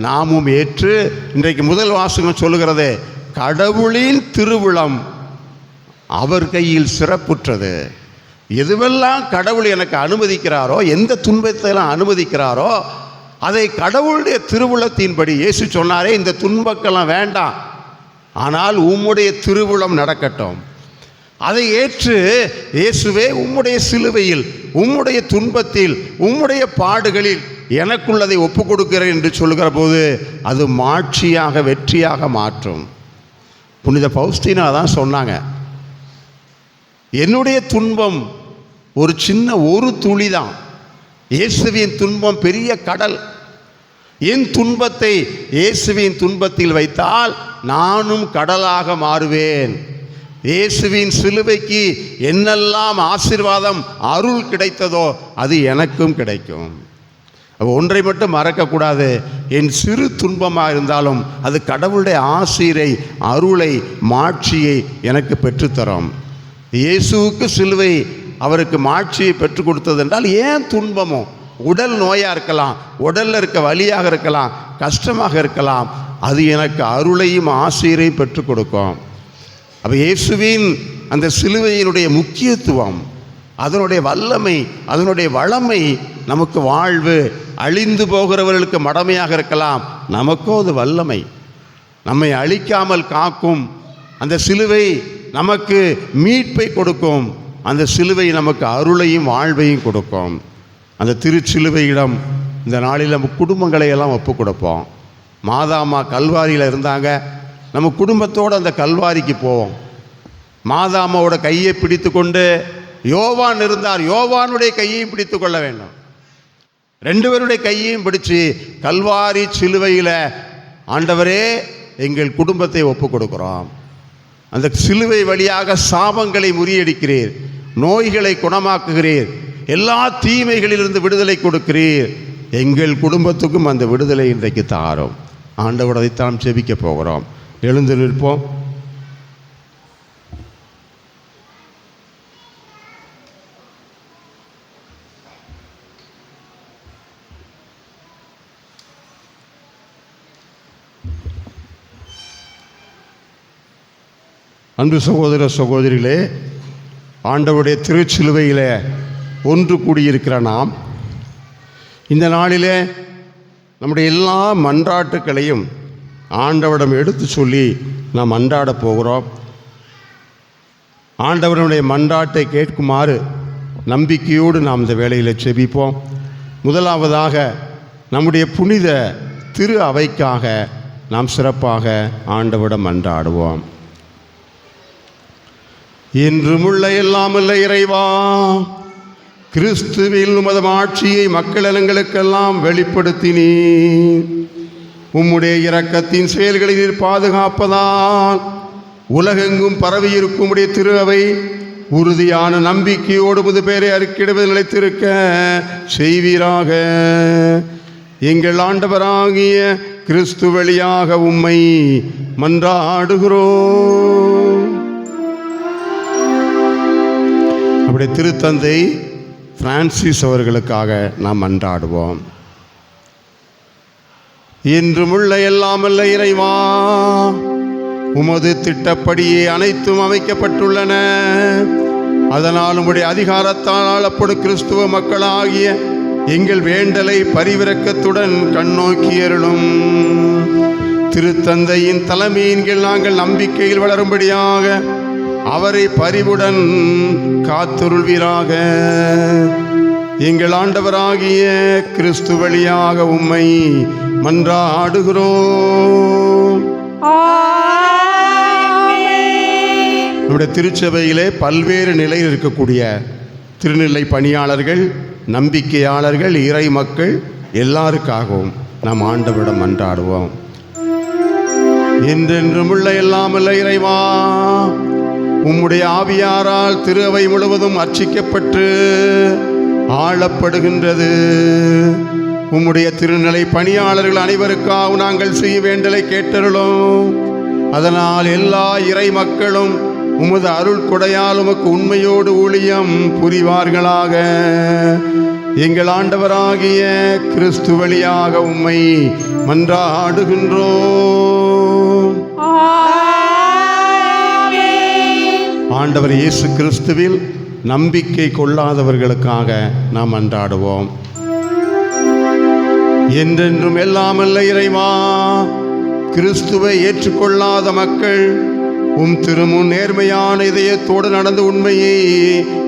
நாமும் ஏற்று, இன்றைக்கு முதல் வாசகம் சொல்லுகிறது, கடவுளின் திருவுளம் அவர் கையில் சிறப்புற்றது. எதுவெல்லாம் கடவுள் எனக்கு அனுமதிக்கிறாரோ, எந்த துன்பத்தையெல்லாம் அனுமதிக்கிறாரோ அதை கடவுளுடைய திருவுளத்தின்படி இயேசு சொன்னாரே, இந்த துன்பக்கெல்லாம் வேண்டாம், ஆனால் உம்முடைய திருவுளம் நடக்கட்டும். அதை ஏற்று இயேசுவே உம்முடைய சிலுவையில், உம்முடைய துன்பத்தில், உம்முடைய பாடுகளில் எனக்குள்ளதை ஒப்பு கொடுக்கிறேன் என்று சொல்கிற போது அது மாட்சியாக, வெற்றியாக மாற்றும். புனித பவுஸ்தீனா தான் சொன்னாங்க, என்னுடைய துன்பம் ஒரு சின்ன ஒரு துளி தான், இயேசுவின் துன்பம் பெரிய கடல். என் துன்பத்தை இயேசுவின் துன்பத்தில் வைத்தால் நானும் கடலாக மாறுவேன். இயேசுவின் சிலுவைக்கு என்னெல்லாம் ஆசீர்வாதம், அருள் கிடைத்ததோ அது எனக்கும் கிடைக்கும். ஒன்றை மட்டும் மறக்கக்கூடாது, என் சிறு துன்பமாக இருந்தாலும் அது கடவுளுடைய ஆசீரை, அருளை, மாட்சியை எனக்கு பெற்றுத்தரும். இயேசுவுக்கு சிலுவை அவருக்கு மாட்சியை பெற்றுக் கொடுத்தது என்றால் ஏன் துன்பமோ, உடல் நோயாக இருக்கலாம், உடலில் இருக்க வலியாக இருக்கலாம், கஷ்டமாக இருக்கலாம், அது எனக்கு அருளையும் ஆசீரையும் பெற்றுக் கொடுக்கும். அப்போ இயேசுவின் அந்த சிலுவையினுடைய முக்கியத்துவம், அதனுடைய வல்லமை, அதனுடைய வளமை நமக்கு வாழ்வு. அழிந்து போகிறவர்களுக்கு மடமையாக இருக்கலாம், நமக்கோ அது வல்லமை, நம்மை அழிக்காமல் காக்கும். அந்த சிலுவை நமக்கு மீட்பை கொடுக்கும், அந்த சிலுவை நமக்கு அருளையும் வாழ்வையும் கொடுக்கும். அந்த திருச்சிலுவையிடம் இந்த நாளில் நம்ம குடும்பங்களை எல்லாம் ஒப்பு கொடுப்போம். மாதாம்மா கல்வாரியில் இருந்தாங்க, நம்ம குடும்பத்தோடு அந்த கல்வாரிக்கு போவோம். மாதாம்மாவோட கையை பிடித்து கொண்டு, யோவான் இருந்தார், யோவானுடைய கையையும் பிடித்து கொள்ள வேண்டும். 2 பேருடைய கையையும் பிடிச்சு கல்வாரி சிலுவையில், ஆண்டவரே எங்கள் குடும்பத்தை ஒப்பு கொடுக்குறோம். அந்த சிலுவை வழியாக சாபங்களை முறியடிக்கிறீர், நோய்களை குணமாக்குகிறீர், எல்லா தீமைகளிலிருந்து விடுதலை கொடுக்கிறீர். எங்கள் குடும்பத்துக்கும் அந்த விடுதலை இன்றைக்கு தாரும். ஆண்டவரைத்தான் செபிக்க போகிறோம். எழுந்து நிற்போம். அன்பு சகோதர சகோதரிகளே, ஆண்டவருடைய திருச்சிலுவையில் ஒன்று கூடியிருக்கிற நாம் இந்த நாளிலே நம்முடைய எல்லா மன்றாட்டுக்களையும் ஆண்டவரிடம் எடுத்து சொல்லி நாம் மன்றாட போகிறோம். ஆண்டவருடைய மன்றாட்டை கேட்குமாறு நம்பிக்கையோடு நாம் இந்த வேளையில் செபிப்போம். முதலாவதாக நம்முடைய புனித திரு அவைக்காக நாம் சிறப்பாக ஆண்டவரிடம் மன்றாடுவோம். என்றுமுள்ள எல்லாமல்ல இறைவா, கிறிஸ்துவில் உமது ஆட்சியை மக்களினங்களுக்கெல்லாம் வெளிப்படுத்தினீர். உம்முடைய இரக்கத்தின் செயல்களை நீர் பாதுகாப்பதால் உலகெங்கும் பரவியிருக்கும் உடைய திரு அவை உறுதியான நம்பிக்கையோடு உமது பேரை அறிக்கையிடுவது நிலைத்திருக்க செய்வீராக. எங்கள் ஆண்டவராகிய கிறிஸ்து வழியாக உம்மை மன்றாடுகிறோம். நம்முடைய திருத்தந்தை பிரான்சிஸ் அவர்களுக்காக நாம் மன்றாடுவோம். என்றுமுள்ள எல்லாமல்ல இறைவா, உமது திட்டப்படியே அனைத்தும் அமைக்கப்பட்டுள்ளன. அதனால் உம்முடைய அதிகாரத்தால் ஆளப்படும் கிறிஸ்துவ மக்களாகிய எங்கள் வேண்டலை பரிவிரக்கத்துடன் கண்ணோக்கி அருளும். திருத்தந்தையின் தலைமையின் கீழ் நாங்கள் நம்பிக்கையில் வளரும்படியாக அவரை பரிவுடன் காத்தருள்வீராக. எங்கள் ஆண்டவராகிய கிறிஸ்து வழியாக உம்மை மன்றாடுகிறோம். நம்முடைய திருச்சபையிலே பல்வேறு நிலையில் இருக்கக்கூடிய திருநிலை பணியாளர்கள், நம்பிக்கையாளர்கள், இறை மக்கள் எல்லாருக்காகவும் நாம் ஆண்டவரிடம் மன்றாடுவோம். என்றென்றும் உள்ள எல்லாமல்ல இறைவா, உம்முடைய ஆவியாரால் திரு அவை முழுவதும் அர்ச்சிக்கப்பட்டு ஆளப்படுகின்றது. உம்முடைய திருநிலை பணியாளர்கள் அனைவருக்காக நாங்கள் செய்ய வேண்டலை கேட்டருளும். அதனால் எல்லா இறை மக்களும் உமது அருள் கொடையால் உமக்கு உண்மையோடு ஊழியம் புரிவார்களாக. எங்கள் ஆண்டவராகிய கிறிஸ்து வழியாக உம்மை மன்றாடுகின்றோம். ஆண்டவர் இயேசு கிறிஸ்துவில் நம்பிக்கை கொள்ளாதவர்களுக்காக நாம் அன்றாடுவோம். என்றென்றும் எல்லாமல்ல இறைவா, கிறிஸ்துவை ஏற்றுக்கொள்ளாத மக்கள் உம் திருமுன் நேர்மையான இதயத்தோடு நடந்து உண்மையை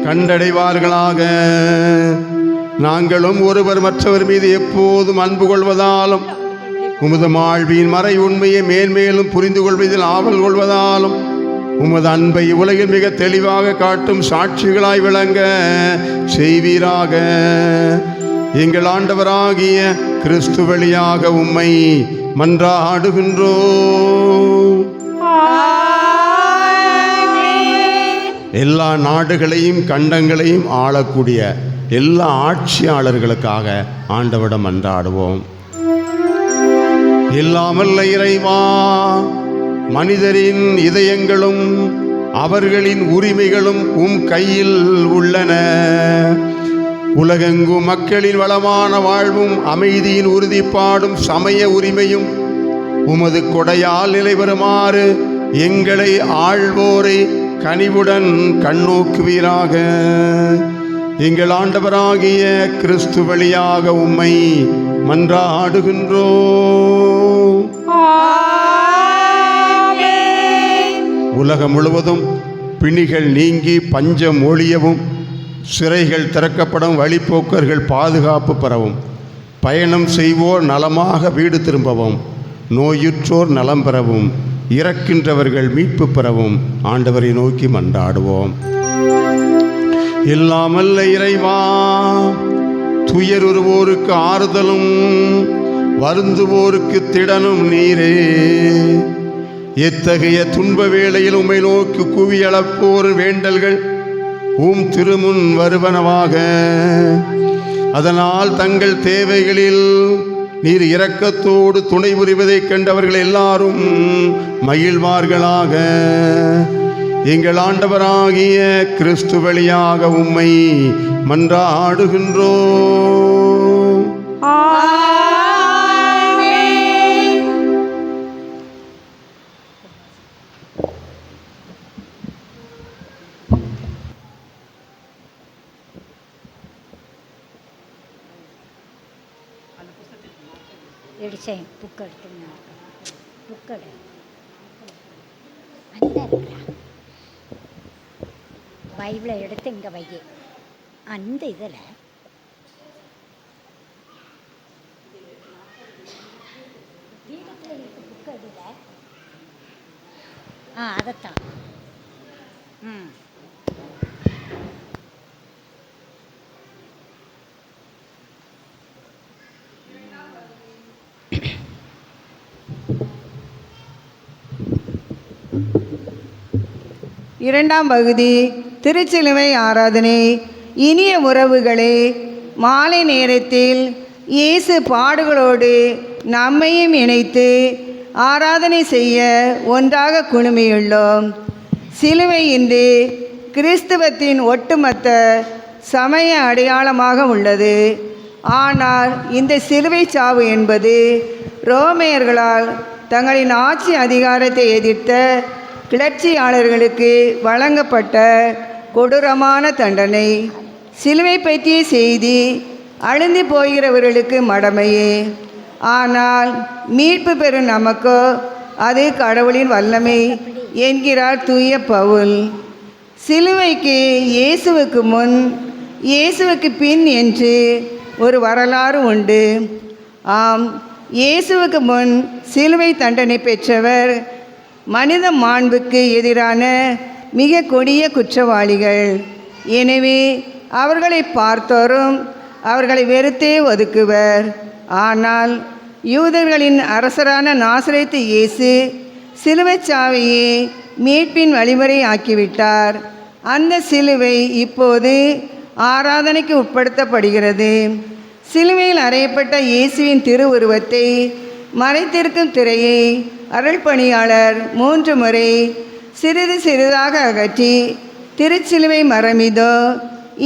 கண்டடைவார்களாக. நாங்களும் ஒருவர் மற்றவர் மீது எப்போதும் அன்பு கொள்வதாலும் உமது வாழ்வின் மறை உண்மையை மேன்மேலும் புரிந்து கொள்வதில் ஆவல் கொள்வதாலும் உமது அன்பை உலகில் மிக தெளிவாக காட்டும் சாட்சிகளாய் விளங்க செய்வீராக. எங்கள் ஆண்டவராகிய கிறிஸ்து வழியாக உம்மை மன்றாடுகின்றோம். எல்லா நாடுகளையும் கண்டங்களையும் ஆளக்கூடிய எல்லா ஆட்சியாளர்களுக்காக ஆண்டவரிடம் மன்றாடுவோம். எல்லாமல்ல இறைவா, மனிதரின் இதயங்களும் அவர்களின் உரிமைகளும் உம் கையில் உள்ளன. உலகெங்கும் மக்களின் வளமான வாழ்வும் அமைதியின் உறுதிப்பாடும் சமய உரிமையும் உமது கொடையால் நிலைபெறுமாறு எங்களை ஆள்வோரை கனிவுடன் கண்ணோக்குவீராக. எங்கள் ஆண்டவராகிய கிறிஸ்து வழியாக உம்மை மன்றாடுகின்றோம். உலகம் முழுவதும் பிணிகள் நீங்கி பஞ்சம் ஒழியவும், சிறைகள் திறக்கப்படும், வழிப்போக்கர்கள் பாதுகாப்பு பெறவும், பயணம் செய்வோர் நலமாக வீடு திரும்பவும், நோயுற்றோர் நலம் பெறவும், இறக்கின்றவர்கள் மீட்பு பெறவும் ஆண்டவரை நோக்கி மன்றாடுவோம். எல்லாமல்ல இறைவா, துயருவோருக்கு ஆறுதலும் வருந்துவோருக்கு திடனும் நீரே. எத்தகைய துன்ப வேளையில் உம்மை நோக்கி குவியளப்போர் வேண்டல்கள் உம் திருமுன் வருவனவாக. அதனால் தங்கள் தேவைகளில் நீர் இரக்கத்தோடு துணை புரிவதைக் கண்டவர்கள் எல்லாரும் மகிழ்வார்களாக. எங்கள் ஆண்டவராகிய கிறிஸ்து வழியாக உம்மை மன்றாடுகின்றோம். எடுத்தேன் புக் எடுத்து புக் எடு பைபிளை எடுத்து இங்கே வை. அந்த இதில் வீடத்தில் இருக்க புக் எடுல அதைத்தான். இரண்டாம் பகுதி திருச்சிலுவை ஆராதனை. இனிய உறவுகளே, மாலை நேரத்தில் இயேசு பாடுகளோடு நம்மையும் இணைத்து ஆராதனை செய்ய ஒன்றாக குழுமியுள்ளோம். சிலுவை இன்று கிறிஸ்துவத்தின் ஒட்டுமொத்த சமய அடையாளமாக உள்ளது. ஆனால் இந்த சிலுவை சாவு என்பது ரோமையர்களால் தங்களின் ஆட்சி அதிகாரத்தை எதிர்த்த கிளர்ச்சியாளர்களுக்கு வழங்கப்பட்ட கொடூரமான தண்டனை. சிலுவை பற்றிய செய்தி அழிந்து போகிறவர்களுக்கு மடமையே, ஆனால் மீட்பு பெறும் நமக்கோ அது கடவுளின் வல்லமை என்கிறார் தூய பவுல். சிலுவைக்கு இயேசுவுக்கு முன் இயேசுவுக்கு பின் என்று ஒரு வரலாறு உண்டு. ஆம், இயேசுவுக்கு முன் சிலுவை தண்டனை பெற்றவர் மனித மாண்புக்கு எதிரான மிக கொடிய குற்றவாளிகள். எனவே அவர்களை பார்த்தோரும் அவர்களை வெறுத்தே ஒதுக்குவர். ஆனால் யூதர்களின் அரசரான நாசரேத்து இயேசு சிலுவைச் சாவையே மீட்பின் வழிமுறை ஆக்கிவிட்டார். அந்த சிலுவை இப்போது ஆராதனைக்கு உட்படுத்தப்படுகிறது. சிலுவையில் அறையப்பட்ட இயேசுவின் திருவுருவத்தை மறைத்திருக்கும் திரையை அருள்பணியாளர் 3 முறை சிறிது சிறிதாக அகற்றி திருச்சிலுவை மரமிதோ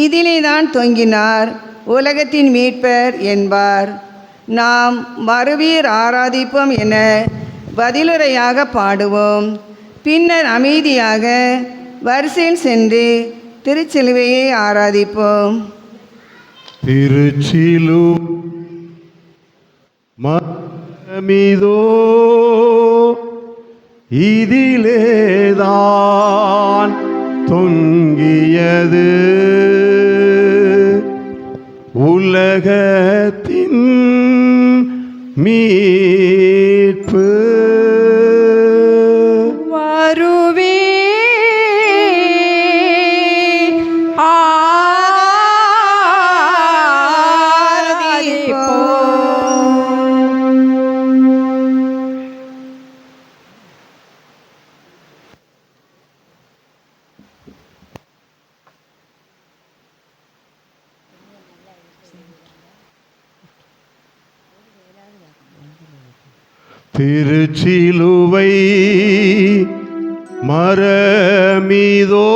இதிலே தான் தொங்கினார் உலகத்தின் மீட்பர் என்பார். நாம் மறுவீர் ஆராதிப்போம் என பதிலுரையாக பாடுவோம். பின்னர் அமைதியாக வரிசையில் சென்று திருச்சிலுவையை ஆராதிப்போம். திருச்சிலு மரமிதோ இதிலேதான் தொங்கியது உலகத்தின் மீட்பு. வருவே திருச்சிலுவை மரமிதோ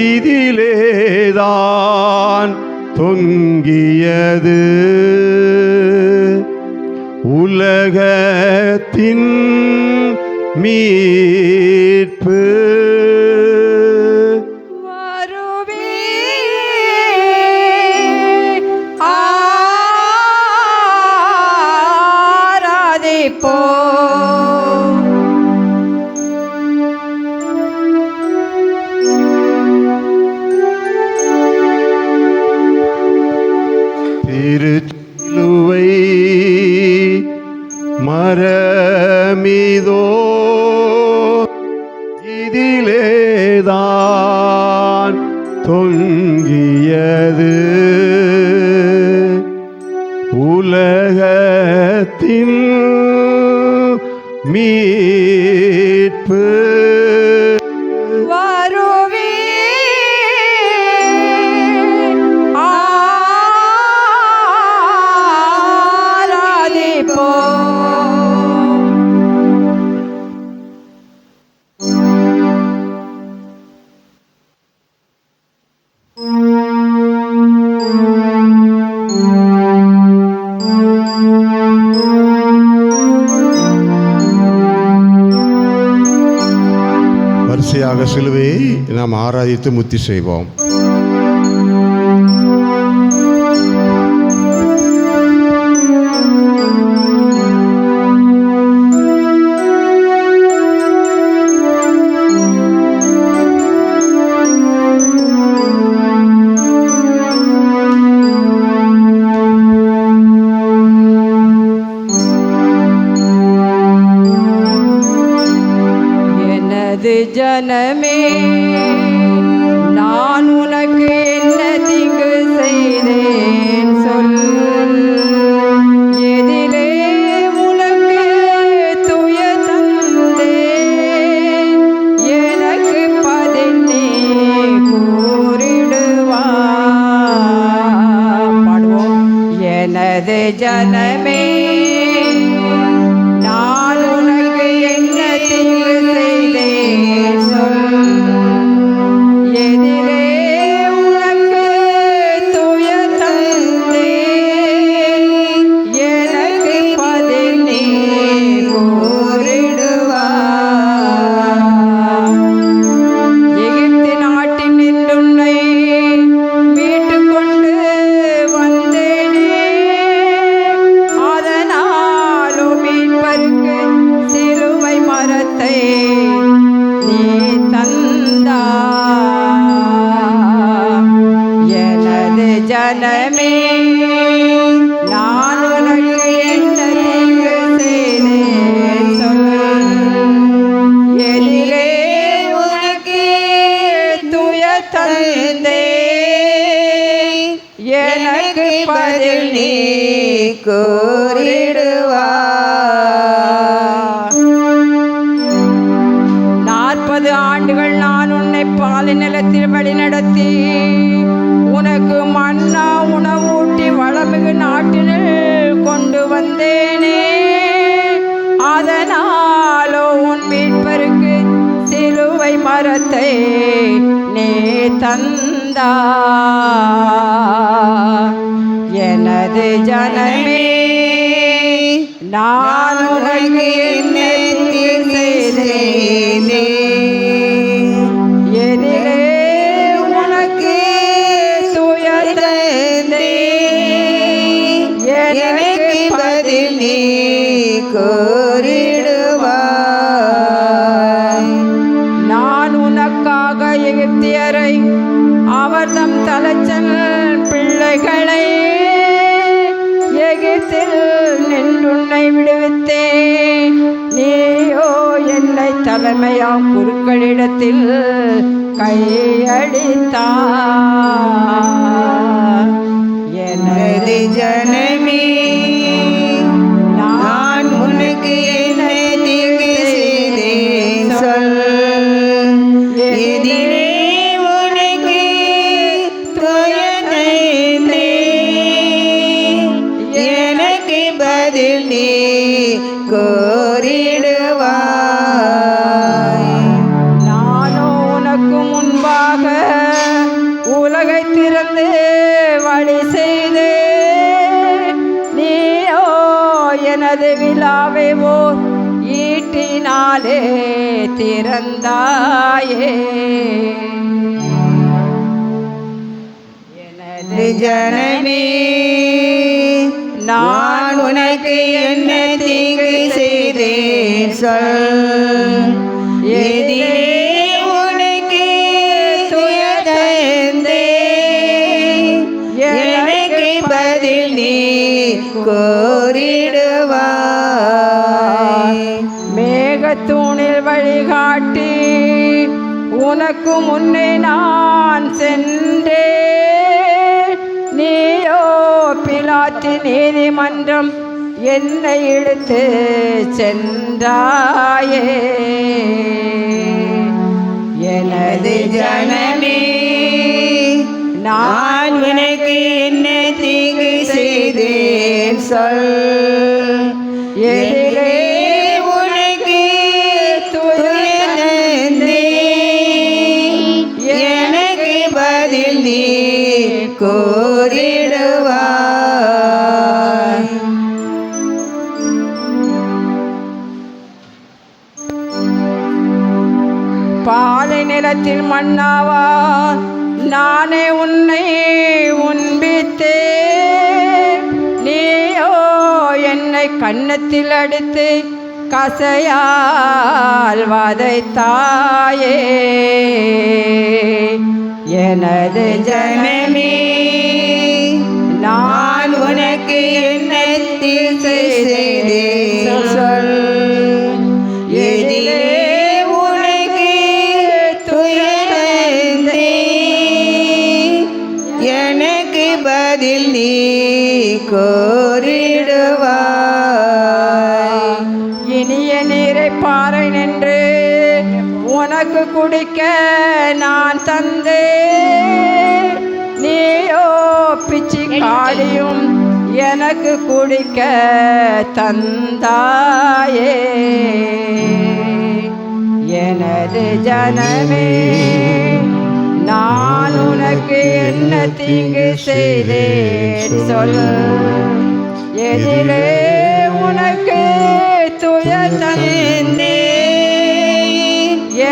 இதிலேதான் தொங்கியது உலகத்தின் மீட்பு. திருச்சிலுவை மரமிதோ இதிலேதான் தொங்கியது உலகத்தின் மீட்பு. வரிசையாக சிலுவையை நாம் ஆராதித்து முத்தி செய்வோம். ஜனமே, நான் உனக்கு என்ன தீங்கு செய்தேன் சொல். எதிலே உனக்கு துய தந்தேன், எனக்கு பதில் நீ கூறிடுவாய். பாடுவோம். எனது ஜனமே, நான் உனக்கு என்ன தீங்கு செய்தேன் சொல். எதிலே உனக்கு துய தந்தேன், எனக்கு பதில் நீ கூறிடுவாய். எகிப்து நாட்டில் நின்றுன்னை மீட்டு கொண்டு வந்தேனே, அதனாலும் மீட்பருக்கு சிலுவை மரத்தை நீ தந்தாய். எனது ஜனமே, நான் உனக்கு என்ன தீங்கு செய்தேன் சொல். எதிலே உனக்கு துய தந்தேன், எனக்கு பதில் நீ கூறிடுவாய். 40 ஆண்டுகள் நான் உன்னை பாலை நிலத்தில் வழிநடத்தி உனக்கு மன்னா உணவூட்டி வளமிகு நாட்டினில் கொண்டு வந்தேனே, அதனாலோ உன் மீட்பருக்கு சிலுவை மரத்தை நீ தந்தாய். எனது ஜனமே, நான் உனக்கு என்ன தீங்கு செய்தேனே. புத்திரரை அவர் தம் தலைச்சல் பிள்ளைகளை எகிப்தில் நின்றுன்னை விடுவித்தேன். நீயோ என்னை தலைமையாம் குருக்களிடத்தில் கையளித்தார். எனது ஜனமே, நான் உனக்கு என்ன தீங்கு செய்தேன் சொல். எதிரே உனக்கு துயர்ந்தேன், எனக்கு பதில் நீ கோரிடுவாய். நானோ உனக்கு முன்பாக உலகை திறந்து வழி செய்தே. நீயோ எனது விழாவை ஓர் ஈட்டினாலே திறந்தாயே. எனது ஜனமே, நான் உனக்கு என்ன தீங்கு செய்தேன் சொல். எதிரே உனக்கு துயர்ந்தேன், எனக்கு பதில் நீ கோரிடுவாய். மேகத்தூணில் வழிகாட்டி உனக்கு முன்னே நான் சென்றேன். நீயோ பிலாத்தி நீதிமன்றம் என்னை இழுத்து சென்றாயே. எனது ஜனமே, நான் உனக்கு என்ன தீங்கு செய்தேன் சொல். எதிரே உனக்கு துயர்ந்தேன், எனக்கு பதில் நீ கோரிடுவாய். பாலை நிலத்தில் மன்னாவா நானே உன்னை உண்பித்தே. நீயோ என்னை கன்னத்தில் அடித்து கசையால் வதைத்தாயே. எனது ஜனமே, நான் உனக்கு என்ன தீங்கு செய்தேன் சொல். எதிரே உனக்கு துயர்ந்தேன், எனக்கு பதில் நீ கோரிடுவாய். இனிய நீரை பாறை நின்று உனக்கு குடிக்க நான் தந்தே. நீயோ பிச்சி காலியும் எனக்கு குடிக்க தந்தாயே. எனது ஜனமே, நான் உனக்கு என்ன தீங்கு செய்தேன் சொல். எதிரே உனக்கு துயர் தந்தேன்,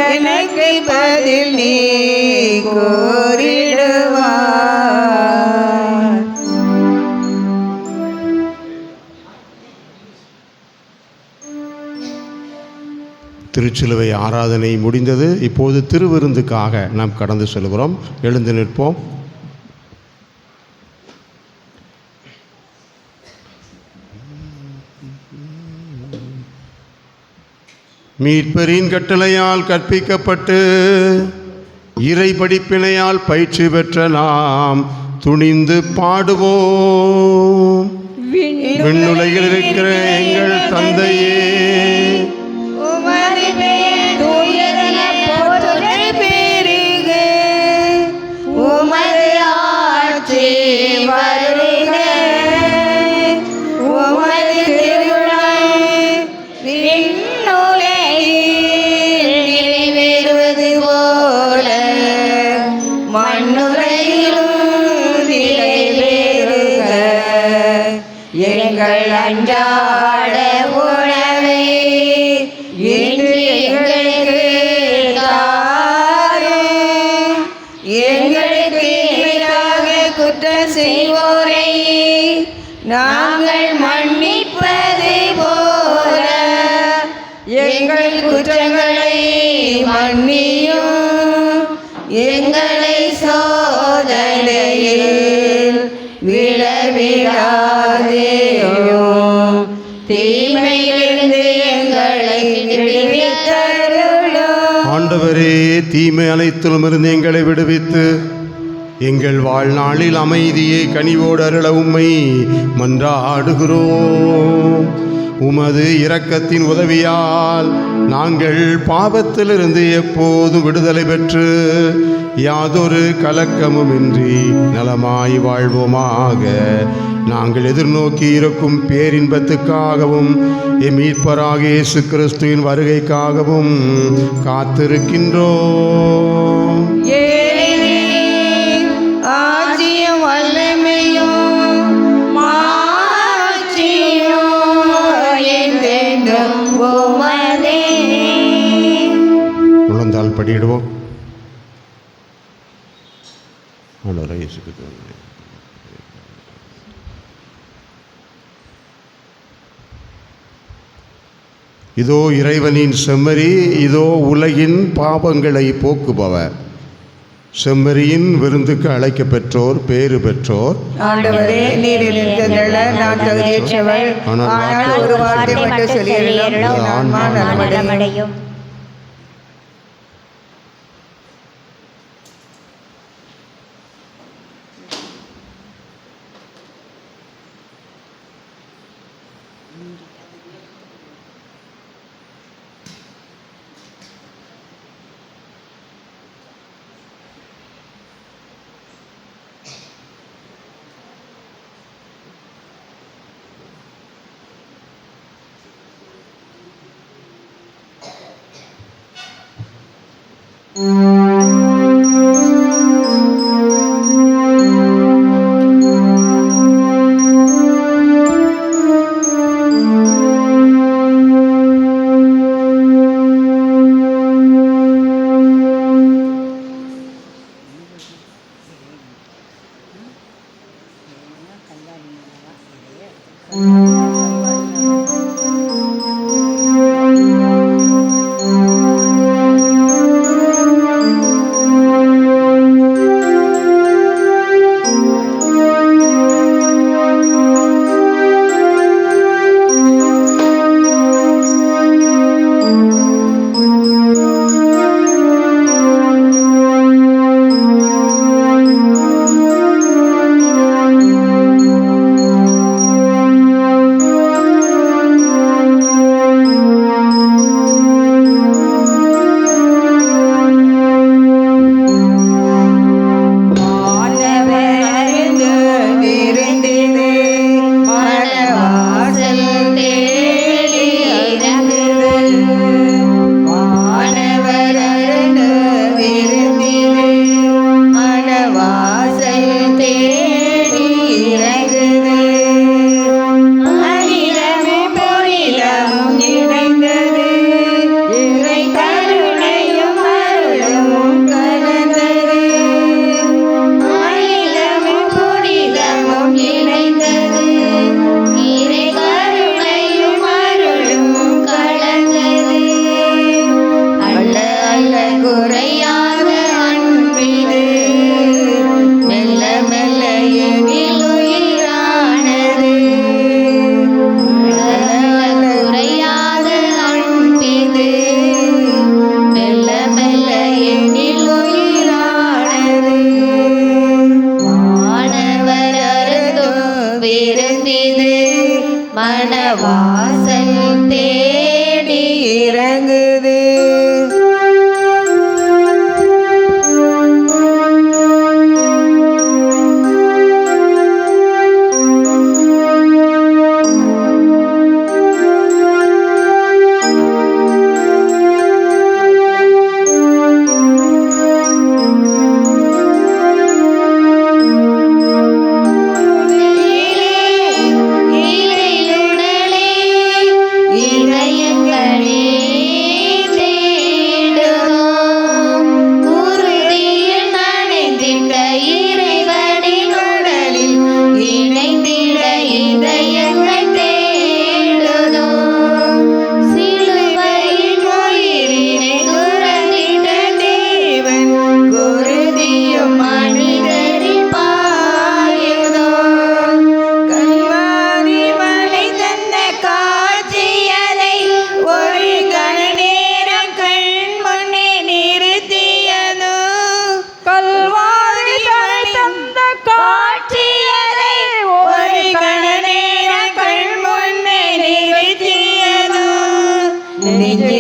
எனக்கு பதில் நீ கோரிடுவாய். திருச்சிலுவை ஆராதனை முடிந்தது. இப்போது திருவிருந்துக்காக நாம் கடந்து செல்கிறோம். எழுந்து நிற்போம். மீட்பரின் கட்டளையால் கற்பிக்கப்பட்டு இறை படிப்பினையால் பயிற்சி பெற்ற நாம் துணிந்து பாடுவோம். விண்ணுலகில் இருக்கிற எங்கள் தந்தையே, எங்கள் அன்றாட உணவை இன்று எங்களுக்கு தாரும். எங்களுக்கு எதிராக குற்றம் செய்வோரை நாங்கள் மன்னிப்பது போல எங்கள் குற்றங்களை மன்னியும். எங்களை சோதனையில் விழவிடாதேயும் தீமையிலிருந்து எங்களை விடுவித்தருளும். ஆண்டவரே, தீமை அனைத்திலும் இருந்து எங்களை விடுவித்து எங்கள் வாழ்நாளில் அமைதியை கனிவோடு அருள உம்மை மன்றாடுகிறோம். உமது இரக்கத்தின் உதவியால் நாங்கள் பாவத்திலிருந்து எப்போதும் விடுதலை பெற்று யாதொரு கலக்கமுமின்றி நலமாய் வாழ்வோமாக. நாங்கள் எதிர்நோக்கி இருக்கும் பேரின்பத்துக்காகவும் எம் மீட்பராக இயேசு கிறிஸ்துவின் வருகைக்காகவும் காத்திருக்கின்றோம். ஆஜியும் வல்லமையும் மாட்சியும் என்றென்றும் உமதே. உழந்தால் படியிடுவோம். ஆண்டவரே இயேசு கிறிஸ்துவே, இதோ இறைவனின் செம்மறி, இதோ உலகின் பாவங்களை போக்குபவர். செம்மறியின் விருந்துக்கு அழைக்க பெற்றோர் பேறு பெற்றோர். ஆண்டவரே, நீர் இருந்ததல்ல நான் தகுதியற்றவள், ஆனால் ஒரு வார்த்தை மட்டும் சொல்லியருளும், என் ஆன்மா நலமடையும்.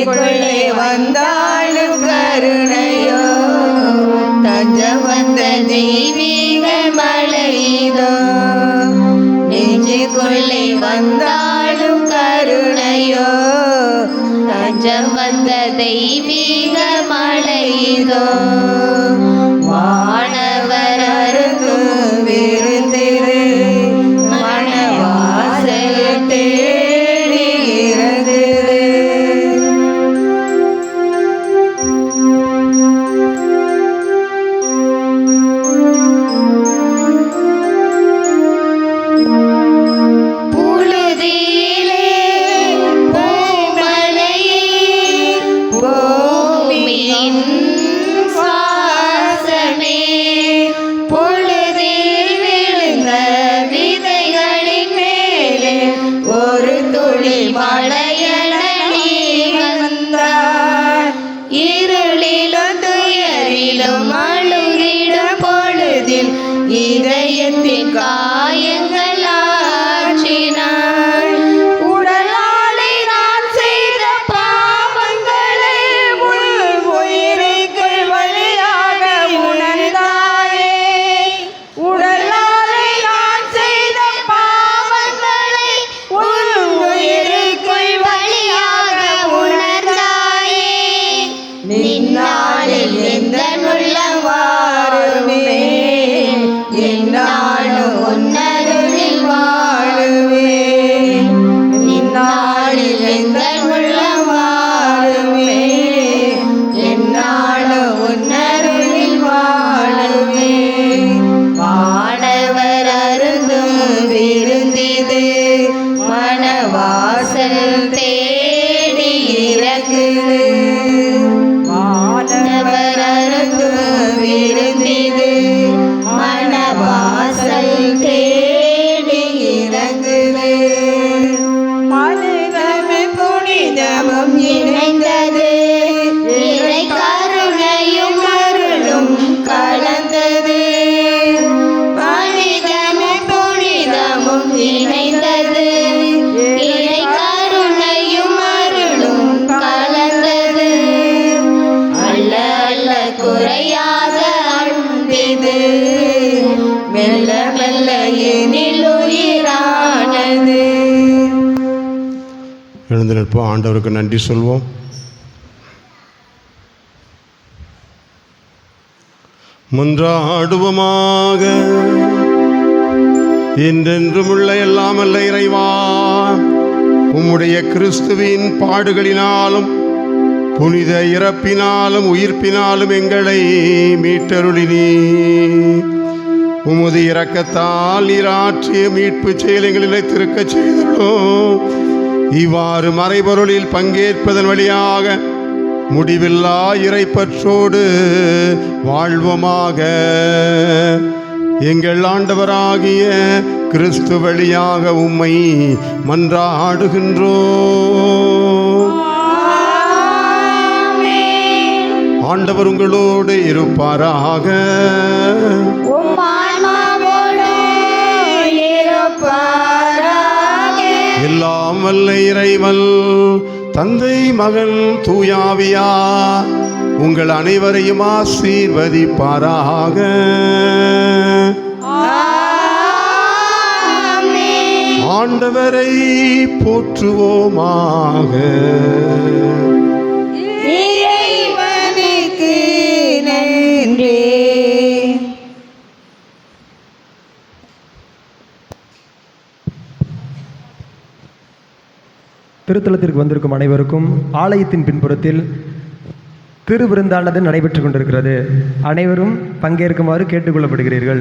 நெஞ்சுக்குள்ளே வந்தாலும் கருணையோ தஞ்சம் வந்த தெய்வீக மழைதோ நெஞ்சுக்குள்ளே வந்தாலும் கருணையோ தஞ்சம் வந்த தெய்வீக மழைதோ வானவர் அருந்தும் விருந்திரு மணவாசல் தேடி இறங்குது புழுதியிலே பூமலையே பூமியின் சுவாசமே பொழுதில் விழுந்த விதைகளின் மேலே ஒரு துளி மழையென நீ வந்தாய் இருளிலும் துயரிலும் அழுகிடும் பொழுதில் இதயத்தின் காயங்கள் ஆற்றினாய் உடலாலே நான் செய்த பாவங்களை உயிருக்குள் வழியாக உணர்ந்தாயே உடலாலே நான் செய்த பாவங்களை உயிருக்குள் வழியாக உணர்ந்தாயே நின்னாளில் எந்த உள்ளம் வாருமே என்னாலும் உன்னருளில் வாழுவே நின்னாளில் எந்த உள்ளம் வாருமே என்னாலும் உன்னருளில் வாழுவே வானவர் அருந்தும் விருந்திது மணவாசல் தேடி இறங்குது வானவர் அருந்தும் விருந்திது மணவாசல் தேடி இறங்குது மனிதமும் புனிதமும் இணைந்தது இறை கருணையும் அருளும் கலந்தது மனிதமும் புனிதமும் இணைந்தது இறை கருணையும் அருளும் கலந்தது அல்ல அல்ல குறையாத அன்பிது மெல்ல மெல்ல எனில் உயிரானது. எழுந்து நிற்போம். ஆண்டவருக்கு நன்றி சொல்வோம். மன்றாடுவோமாக. என்றென்றும் உள்ள எல்லாம் அல்ல இறைவா, உம்முடைய கிறிஸ்துவின் பாடுகளினாலும் புனித இறப்பினாலும் உயிர்ப்பினாலும் எங்களை மீட்டருளினீ. உமது இரக்கத்தால் நீராற்றிய மீட்பு செயல்களை நிலைத்திருக்கச் செய்துள்ளோம். இவ்வாறு மறைபொருளில் பங்கேற்பதன் வழியாக முடிவில்லா இறைப்பற்றோடு வாழ்வோமாக. எங்கள் ஆண்டவராகிய கிறிஸ்து வழியாக உம்மை மன்றாடுகின்றோம். ஆண்டவர் உங்களோடு இருப்பாராக. எல்லாம் வல்ல இறைவன் தந்தை மகன் தூயாவியா உங்கள் அனைவரையும் ஆசீர்வதிப்பாராக. ஆண்டவரை போற்றுவோமாக. இறைவனுக்கு நன்றி. திருத்தலத்திற்கு வந்திருக்கும் அனைவருக்கும் ஆலயத்தின் பின்புறத்தில் திருவிருந்தானது நடைபெற்று கொண்டிருக்கிறது. அனைவரும் பங்கேற்குமாறு கேட்டுக்கொள்ளப்படுகிறீர்கள்.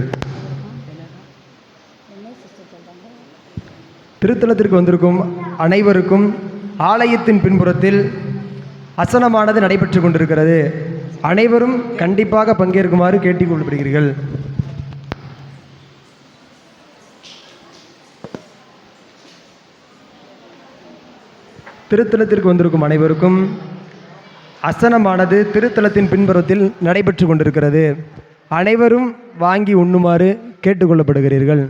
திருத்தலத்திற்கு வந்திருக்கும் அனைவருக்கும் ஆலயத்தின் பின்புறத்தில் அசனமானது நடைபெற்று கொண்டிருக்கிறது. அனைவரும் கண்டிப்பாக பங்கேற்குமாறு கேட்டுக்கொள்ளப்படுகிறீர்கள். திருத்தலத்திற்கு வந்திருக்கும் அனைவருக்கும் அசனமானது திருத்தலத்தின் பின்புறத்தில் நடைபெற்று கொண்டிருக்கிறது. அனைவரும் வாங்கி உண்ணுமாறு கேட்டுக்கொள்ளப்படுகிறீர்கள்.